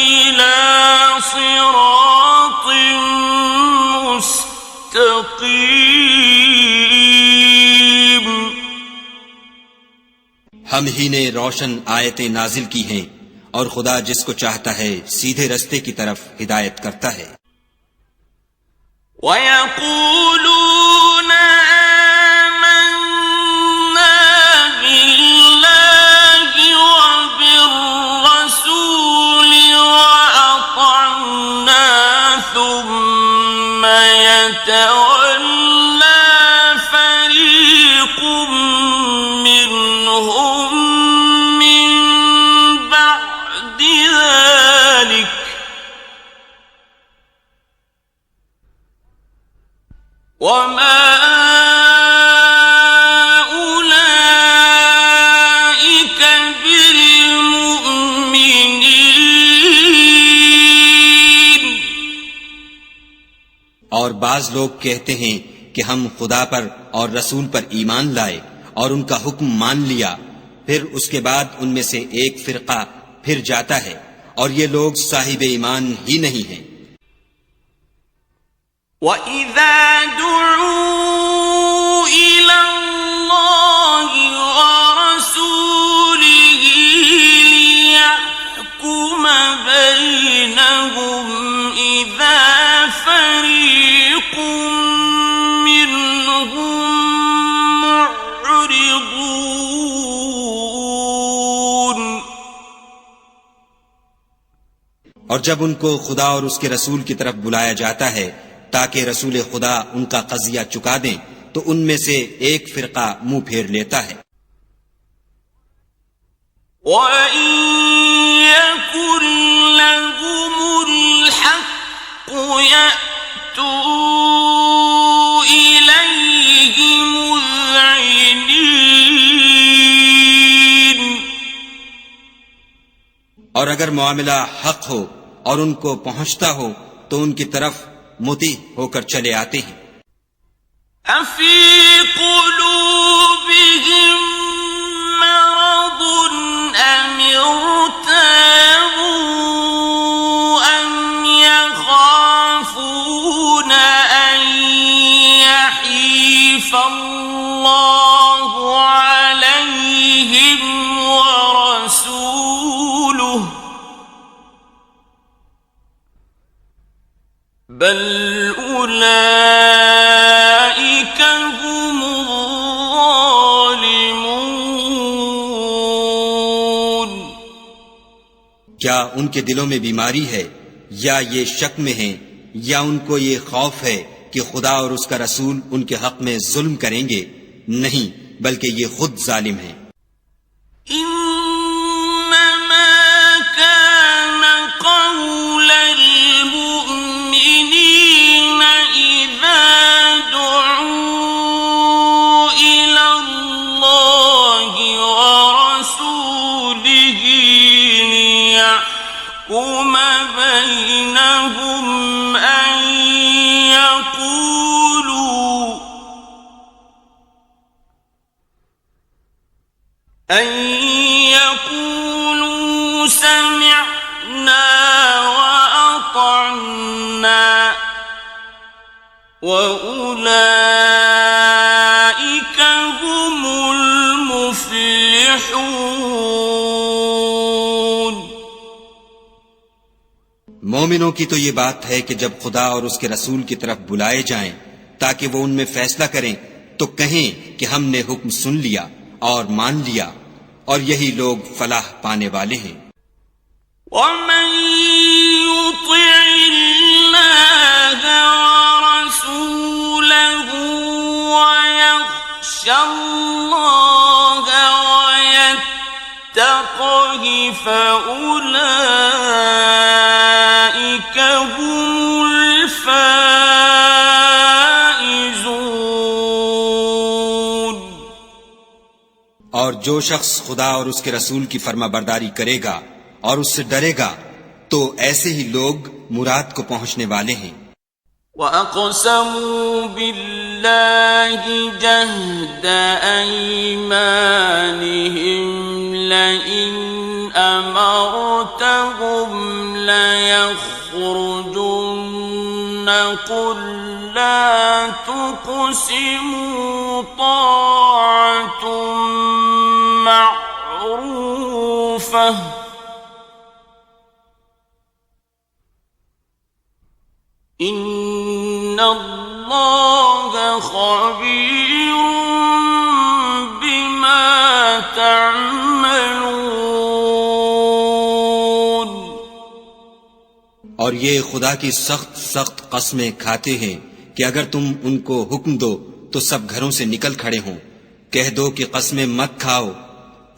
इला सिरातिन मुस्तक़ीम। हम ही ने रोशन आयतें नाजिल की हैं, और खुदा जिसको चाहता है सीधे रस्ते की तरफ हिदायत करता है। वयक़ूलून आमन्ना बिल्लाहि वबिर्रसूलि वअतअना थुम्मा यतवल्ला फरीक़ुम मिनहुम मिन बअदि ज़ालिक वमा उलाइक बिलमुमिनीन। और बाज लोग कहते हैं कि हम खुदा पर और रसूल पर ईमान लाए और उनका हुक्म मान लिया, फिर उसके बाद उनमें से एक फिरका फिर जाता है, और ये लोग साहिब ईमान ही नहीं हैं। وَإِذَا دُعُوا إِلَى اللَّهِ وَرَسُولِهِ और जब उनको खुदा और उसके रसूल की तरफ बुलाया जाता है ताकि रसूल खुदा उनका कज़िया चुका दें, तो उनमें से एक फिरका मुंह फेर लेता है। और अगर मामला हक हो और उनको पहुंचता हो तो उनकी तरफ मुती होकर चले आते हैं। अफी क़ुलूबिहिम मरदुन अम इर्ताबू अम यख़ाफ़ून अन यहीफ़ अल्लाहु अलैहिम व रसूलुहु बल उलाइक हुमुज़्ज़ालिमून। क्या उनके दिलों में बीमारी है या ये शक में हैं या उनको ये खौफ है कि खुदा और उसका रसूल उनके हक में जुल्म करेंगे? नहीं, बल्कि ये खुद जालिम हैं। أن يقولوا سمعنا وأطعنا وأولئك هم المفلحون। मोमिनों की तो ये बात है कि जब खुदा और उसके रसूल की तरफ बुलाए जाएं ताकि वो उनमें फैसला करें तो कहें कि हमने हुक्म सुन लिया और मान लिया, और यही लोग फलाह पाने वाले हैं। वमन युति'िल्लाह व रसूलहु व यख्शल्लाह व यत्तक़हि फउलाइक हुमुल फाइज़ून। और जो शख्स खुदा और उसके रसूल की फर्माबरदारी करेगा और उससे डरेगा तो ऐसे ही लोग मुराद को पहुंचने वाले हैं। वअक़समू बिल्लाहि जहद ऐमानिहिम लइन अमरतहुम लयख़्रुजुन्न क़ुल ला तुक़सिमू ताअतुम मअरूफ़ह इन्नल्लाह ख़बीरुम बिमा तअमलून। और ये खुदा की सख्त सख्त कस्में खाते हैं कि अगर तुम उनको हुक्म दो तो सब घरों से निकल खड़े हों। कह दो कि कस्में मत खाओ,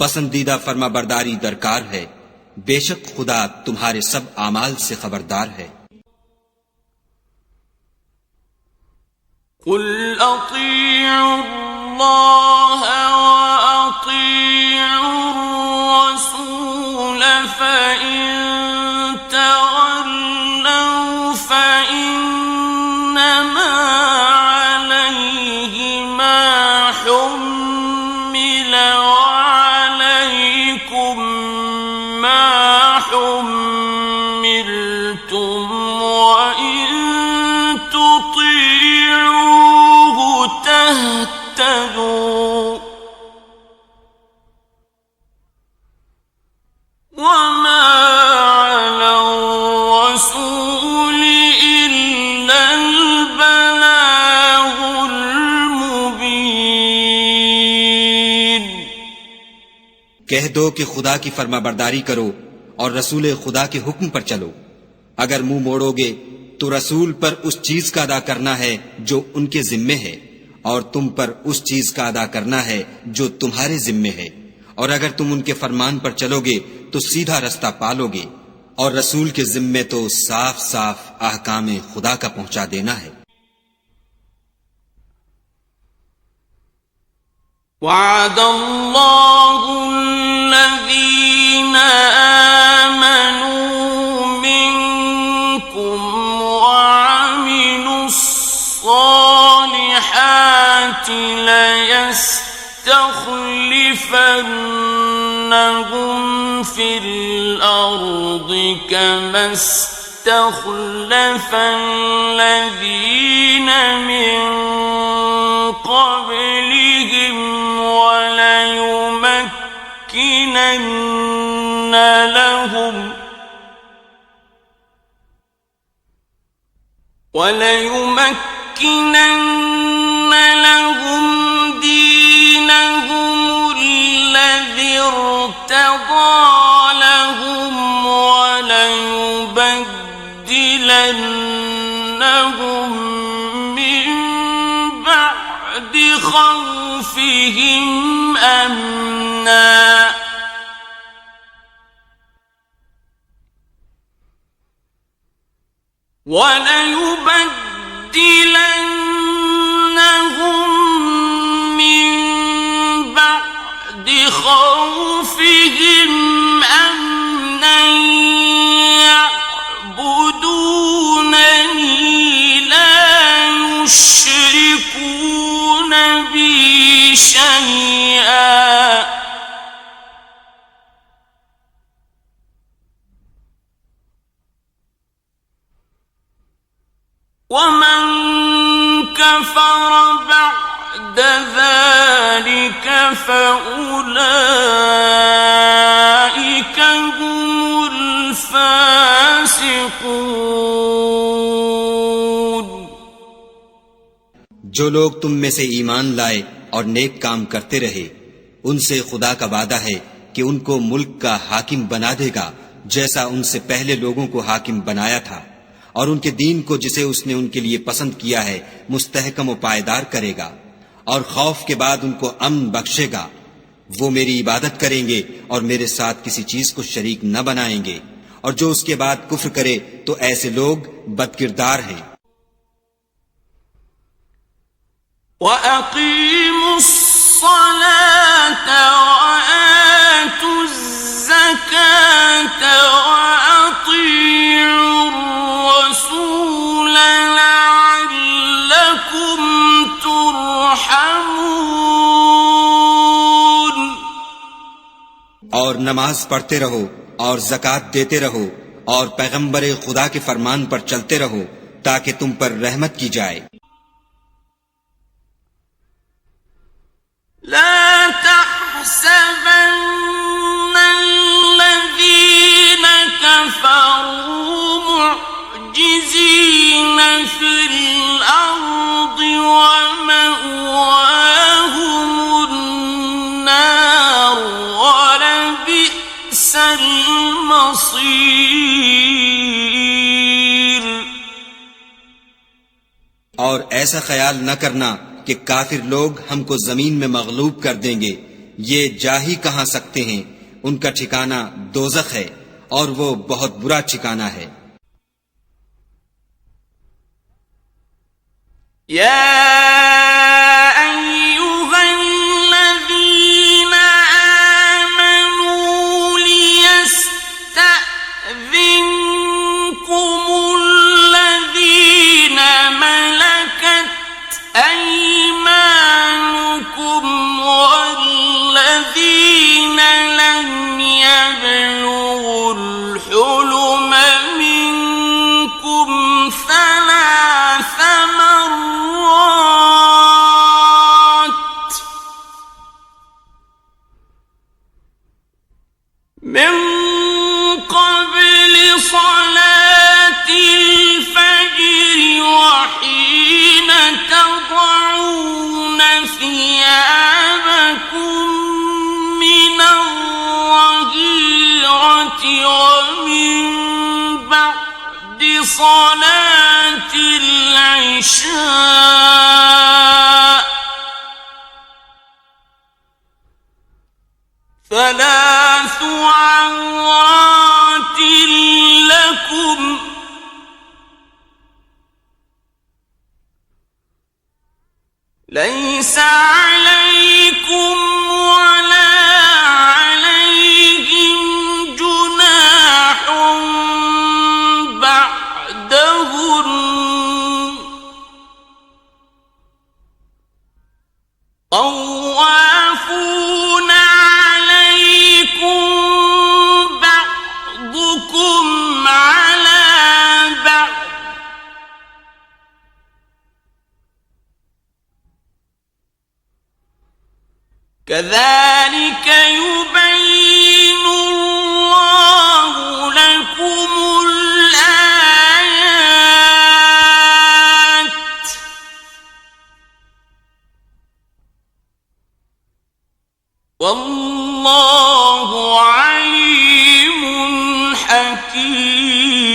पसंदीदा फर्माबरदारी दरकार है। बेशक खुदा तुम्हारे सब आमाल से खबरदार है। कुल अतीउल्लाह व अतीउर रसूल फ़इन तवल्लव फ़इन्नमा अलैहि मा हुम्मिल व अलैकुम मा हुम्मिलतुम व इन तुतीऊहु तहतदू वमा अला रसूल इल्लल बलागुल मुबीन। कह दो कि खुदा की फर्माबरदारी करो और रसूल खुदा के हुक्म पर चलो। अगर मुंह मोड़ोगे तो रसूल पर उस चीज का अदा करना है जो उनके जिम्मे है, और तुम पर उस चीज का अदा करना है जो तुम्हारे जिम्मे है। और अगर तुम उनके फरमान पर चलोगे तो सीधा रास्ता पालोगे। और रसूल के जिम्मे तो साफ साफ अहकाम खुदा का पहुंचा देना है। वअद अल्लाहु अल्लज़ीना आमनू मिनकुम वअमिलुस्सालिहाति लयस्तखलिफन्नहुम फिल अर्दि कमा इस्तखलफल्लज़ीना मिन क़ब्लिहिम وليمكنن لهم دينهم الذي ارتضى لهم وليبدلنهم من بعد خوفهم أمنا وليبدلنهم من بعد خوفهم أمنا يعبدونني لا يشركون بي شيئا ومن كفر بعد ذلك فأولئك هم الفاسقون। जो लोग तुम में से ईमान लाए और नेक काम करते रहे, उनसे खुदा का वादा है कि उनको मुल्क का हाकिम बना देगा जैसा उनसे पहले लोगों को हाकिम बनाया था, और उनके दीन को जिसे उसने उनके लिए पसंद किया है मुस्तहकम व पायदार करेगा, और खौफ के बाद उनको अमन बख्शेगा। वो मेरी इबादत करेंगे और मेरे साथ किसी चीज को शरीक न बनाएंगे, और जो उसके बाद कुफ्र करे तो ऐसे लोग बदकिरदार हैं। वअक़ीमुस्सलात वआतुज़्ज़कात वअतीउर्रसूल लअल्लकुम तुरहमून। और नमाज पढ़ते रहो और ज़कात देते रहो और पैगंबर खुदा के फरमान पर चलते रहो ताकि तुम पर रहमत की जाए। لا تحسبن الذين كفروا معجزين في الأرض ومأواهم النار ولبئس المصير। और ऐसा ख्याल न करना कि काफिर लोग हमको जमीन में मगलूब कर देंगे। ये जा ही कहां सकते हैं, उनका ठिकाना दोज़ख है और वो बहुत बुरा ठिकाना है। صلاة العشاء ثلاث عورات لكم ليس عليكم ولا عليهم جناح بعدهن طوافون عليكم بعضكم على بعض كذلك يبين الله لكم الآيات والله عليم حكيم।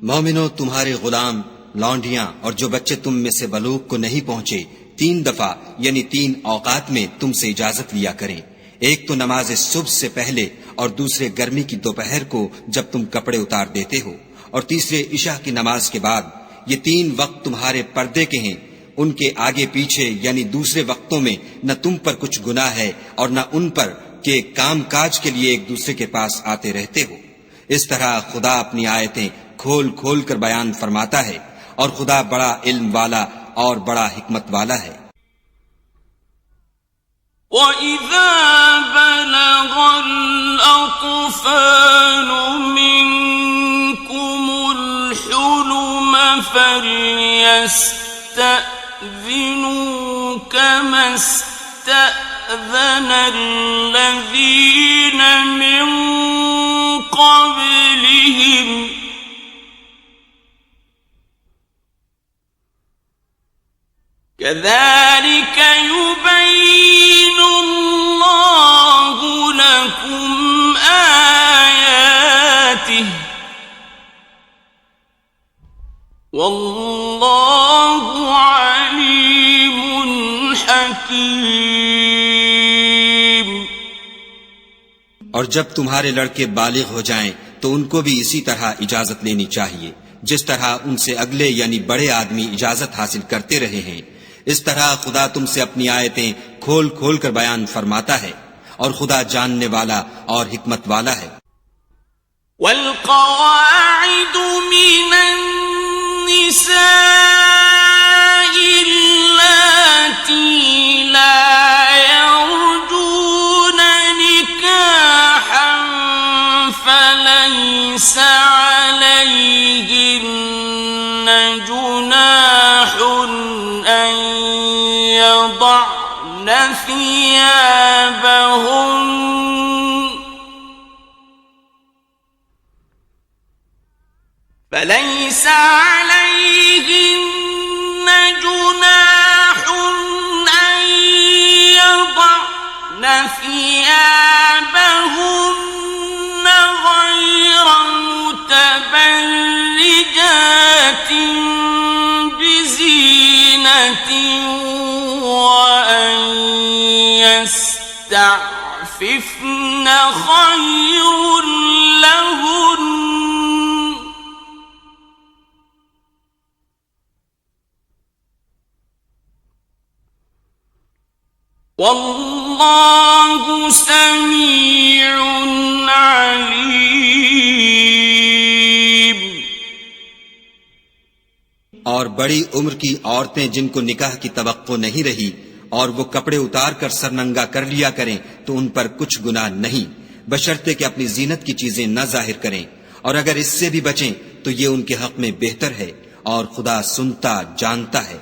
मोमिनो, तुम्हारे गुलाम, लौंडियां और जो बच्चे तुम में से बलूग को नहीं पहुंचे 3 दफा यानी 3 औकात में तुमसे इजाजत लिया करें। एक तो नमाज सुबह से पहले और दूसरे गर्मी की दोपहर को जब तुम कपड़े उतार देते हो, और तीसरे इशा की नमाज के बाद। ये 3 वक्त तुम्हारे पर्दे के हैं। उनके आगे पीछे यानी दूसरे वक्तों में न तुम पर कुछ गुनाह है और न उन पर के काम काज के लिए एक दूसरे के पास आते रहते हो। इस तरह खुदा अपनी आयतें खोल खोल कर बयान फरमाता है और खुदा बड़ा इल्म वाला और बड़ा हिकमत वाला है। وَإِذَا بَلَغَ الْأَطْفَالُ مِنكُمُ الْحُلُمَ فَلْيَسْتَأْذِنُوا كَمَا اسْتَأْذَنَ الَّذِينَ مِن قَبْلِهِمْ كذلك يبين الله لكم آياته والله عليم حكيم। और जब तुम्हारे लड़के बालिग हो जाएं तो उनको भी इसी तरह इजाजत लेनी चाहिए जिस तरह उनसे अगले यानी बड़े आदमी इजाजत हासिल करते रहे हैं। इस तरह खुदा तुमसे अपनी आयतें खोल खोल कर बयान फरमाता है और खुदा जानने वाला और हिकमत वाला है। والقواعد من النساء اللاتي لا يرجون نكاحا فليس عليهن جناح أن يضعن ثيابهن فليس عليهن جناح أن يضعن ثيابهن غير متبرجات بزينة وأن يستعففن خير لهن والله سميع عليم। और बड़ी उम्र की औरतें जिनको निकाह की तवक्को नहीं रही और वो कपड़े उतार कर सरनंगा कर लिया करें तो उन पर कुछ गुनाह नहीं, बशर्ते कि अपनी जीनत की चीजें न जाहिर करें, और अगर इससे भी बचें तो ये उनके हक में बेहतर है और खुदा सुनता जानता है।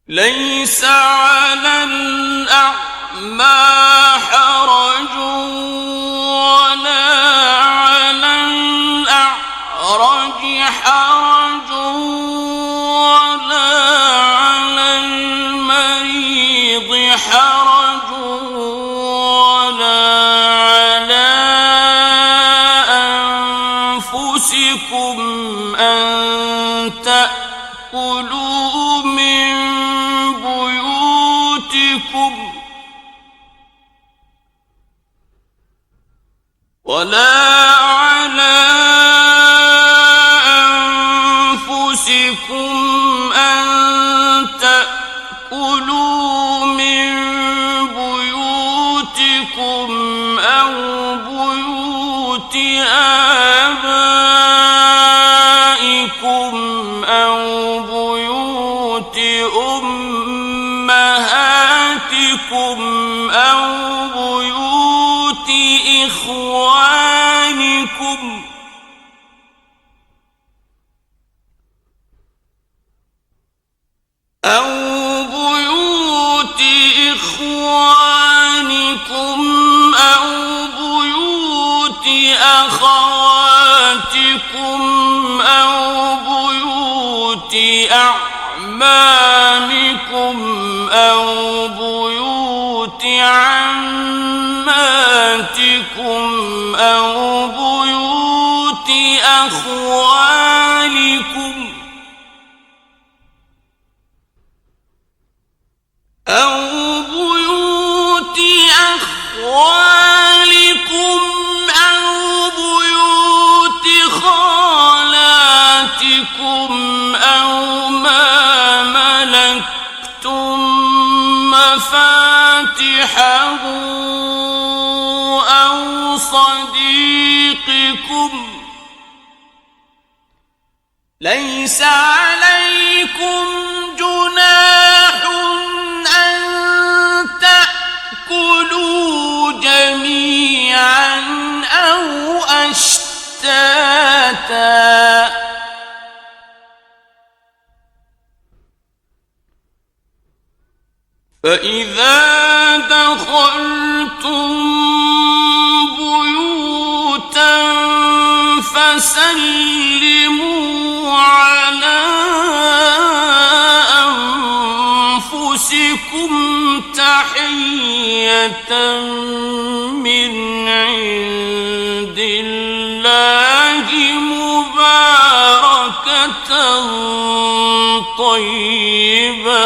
ليس على الأعمى حرج ولا على الأعرج حرج ولا على المريض حرج ولا على تأكلوا من بيوتكم ولا على أنفسكم أن تأكلوا من بيوتكم أو بيوت آبائكم أو بيوت أمهاتكم أو بيوت إخوانكم أو بيوت إخوانكم أو بيوت أخواتكم أو بيوت أعمامكم أو بيوت عماتكم أو بيوت أخوالكم أو بيوت أخوالكم أو بيوت خالاتكم أو ما ملكتم مفاتحه أو صديقكم ليس عليكم جناح أن تأكلوا جميعا أو أشتاتا فإذا دخلتم بيوتا فسلموا على أنفسكم تحية من عند الله مباركة طيبة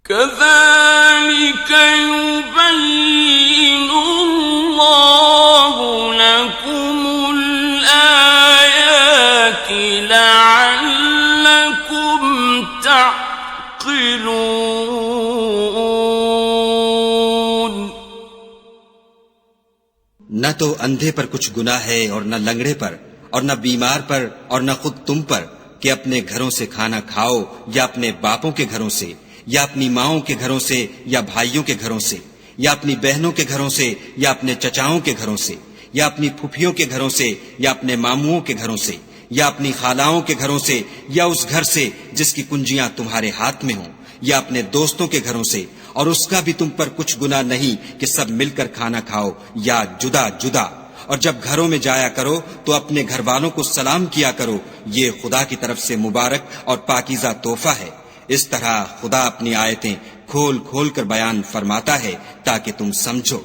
كذلك يبين الله لكم الآيات لعلكم تعقلون न तो अंधे पर कुछ गुनाह है और न लंगड़े पर और न बीमार पर और न खुद तुम पर कि अपने घरों से खाना खाओ या अपने बापों के घरों से या अपनी माओं के घरों से या भाइयों के घरों से या अपनी बहनों के घरों से या अपने चचाओं के घरों से या अपनी फुफियों के घरों से या अपने मामुओं के घरों से या अपनी खालाओं के घरों से या उस घर से जिसकी कुंजियां तुम्हारे हाथ में हों या अपने दोस्तों के घरों से और उसका भी तुम पर कुछ गुनाह नहीं कि सब मिलकर खाना खाओ या जुदा जुदा। और जब घरों में जाया करो तो अपने घर वालों को सलाम किया करो, ये खुदा की तरफ से मुबारक और पाकीज़ा तोहफा है। इस तरह खुदा अपनी आयतें खोल खोल कर बयान फरमाता है ताकि तुम समझो।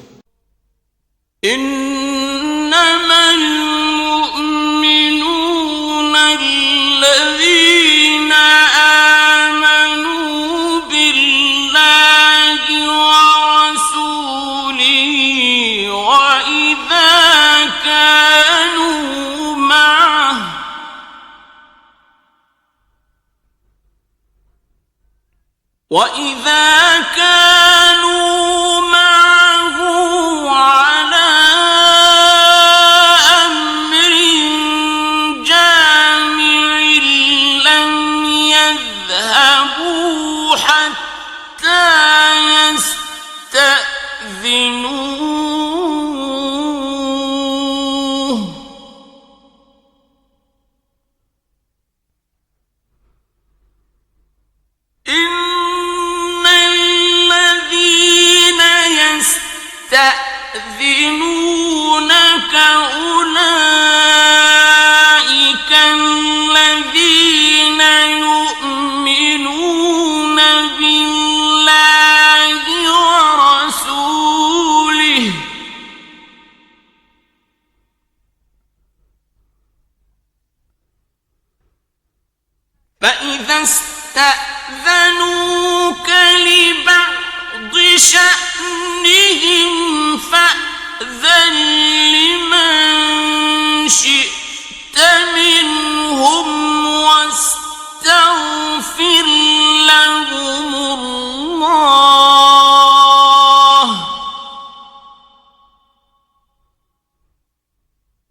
इन्नमल मुअमिनून अल्लज़ीना आमनू बिल्लाहि व रसूलिही व इज़ा कानू मअहु وَإِذَا كَانُوا مَعَهُ عَلَى أَمْرٍ جَامِعٍ لَّمْ يَذْهَبُوا حَتَّى يَسْتَأْذِنُوهُ إِنَّ الَّذِينَ فإذا استأذنوك لبعض شأنهم فأذن لمن شئت منهم واستغفر لهم الله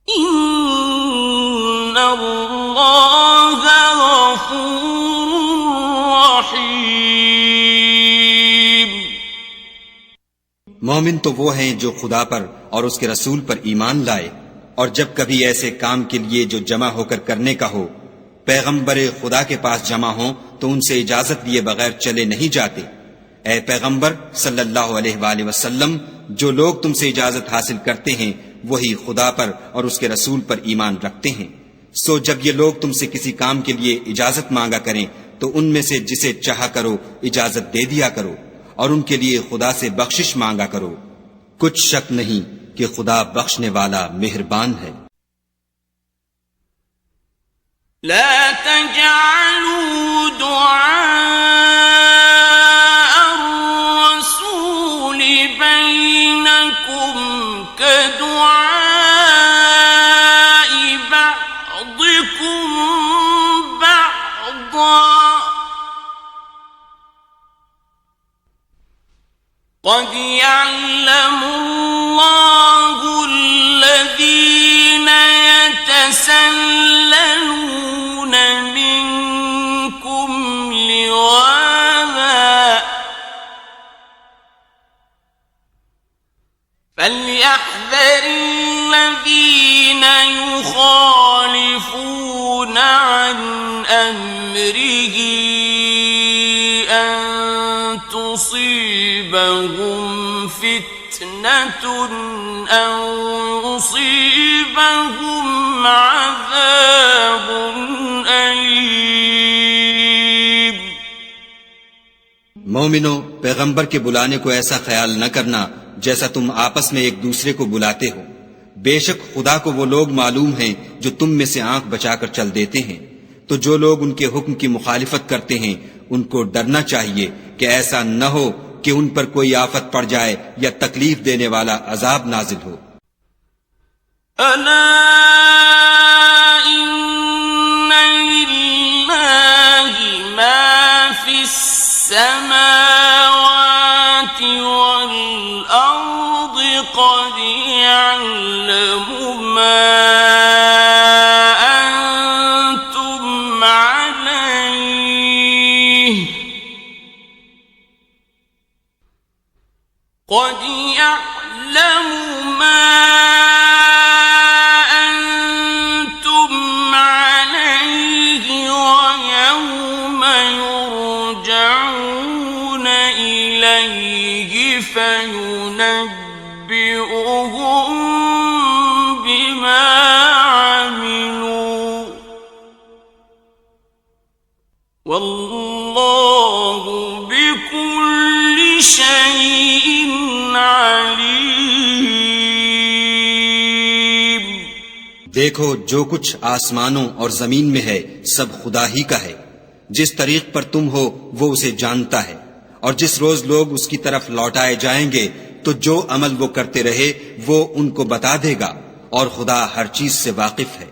إن الله غفور رحيم। मोमिन तो वो हैं जो खुदा पर और उसके रसूल पर ईमान लाए, और जब कभी ऐसे काम के लिए जो जमा होकर करने का हो पैगंबर खुदा के पास जमा हो तो उनसे इजाजत लिए बगैर चले नहीं जाते। ए पैगंबर सल्लल्लाहु अलैहि वसल्लम, जो लोग तुमसे इजाजत हासिल करते हैं वही खुदा पर और उसके रसूल पर ईमान रखते हैं। सो जब ये लोग तुमसे किसी काम के लिए इजाजत मांगा करें तो उनमें से जिसे चाहा करो इजाजत दे दिया करो और उनके लिए खुदा से बख्शिश मांगा करो। कुछ शक नहीं कि खुदा बख्शने वाला मेहरबान है। لا تجعلوا دعاء الرسول بينكم كدعاء بعضكم بعضا قد يعلم الله الذين يتسللون منكم لواذا فليحذر الذين يخالفون عن أمره أن تصيبهم فتنة أو يصيبهم عذاب أليم। मोमिनो, पैगंबर के बुलाने को ऐसा ख्याल न करना जैसा तुम आपस में एक दूसरे को बुलाते हो। बेशक खुदा को वो लोग मालूम हैं जो तुम में से आंख बचाकर चल देते हैं। तो जो लोग उनके हुक्म की मुखालिफत करते हैं उनको डरना चाहिए कि ऐसा न हो कि उन पर कोई आफत पड़ जाए या तकलीफ देने वाला अजाब नाजिल हो। अला इन्ना लिल्लाहि मा फिस समावाति वल अर्दि क़द यअलमु मा قد يعلم ما أنتم عليه ويوم يرجعون إليه فينبئهم بما عملوا والله بكل شيء عليم। देखो, जो कुछ आसमानों और जमीन में है सब खुदा ही का है। जिस तरीक पर तुम हो वो उसे जानता है, और जिस रोज लोग उसकी तरफ लौटाए जाएंगे तो जो अमल वो करते रहे वो उनको बता देगा, और खुदा हर चीज से वाकिफ है।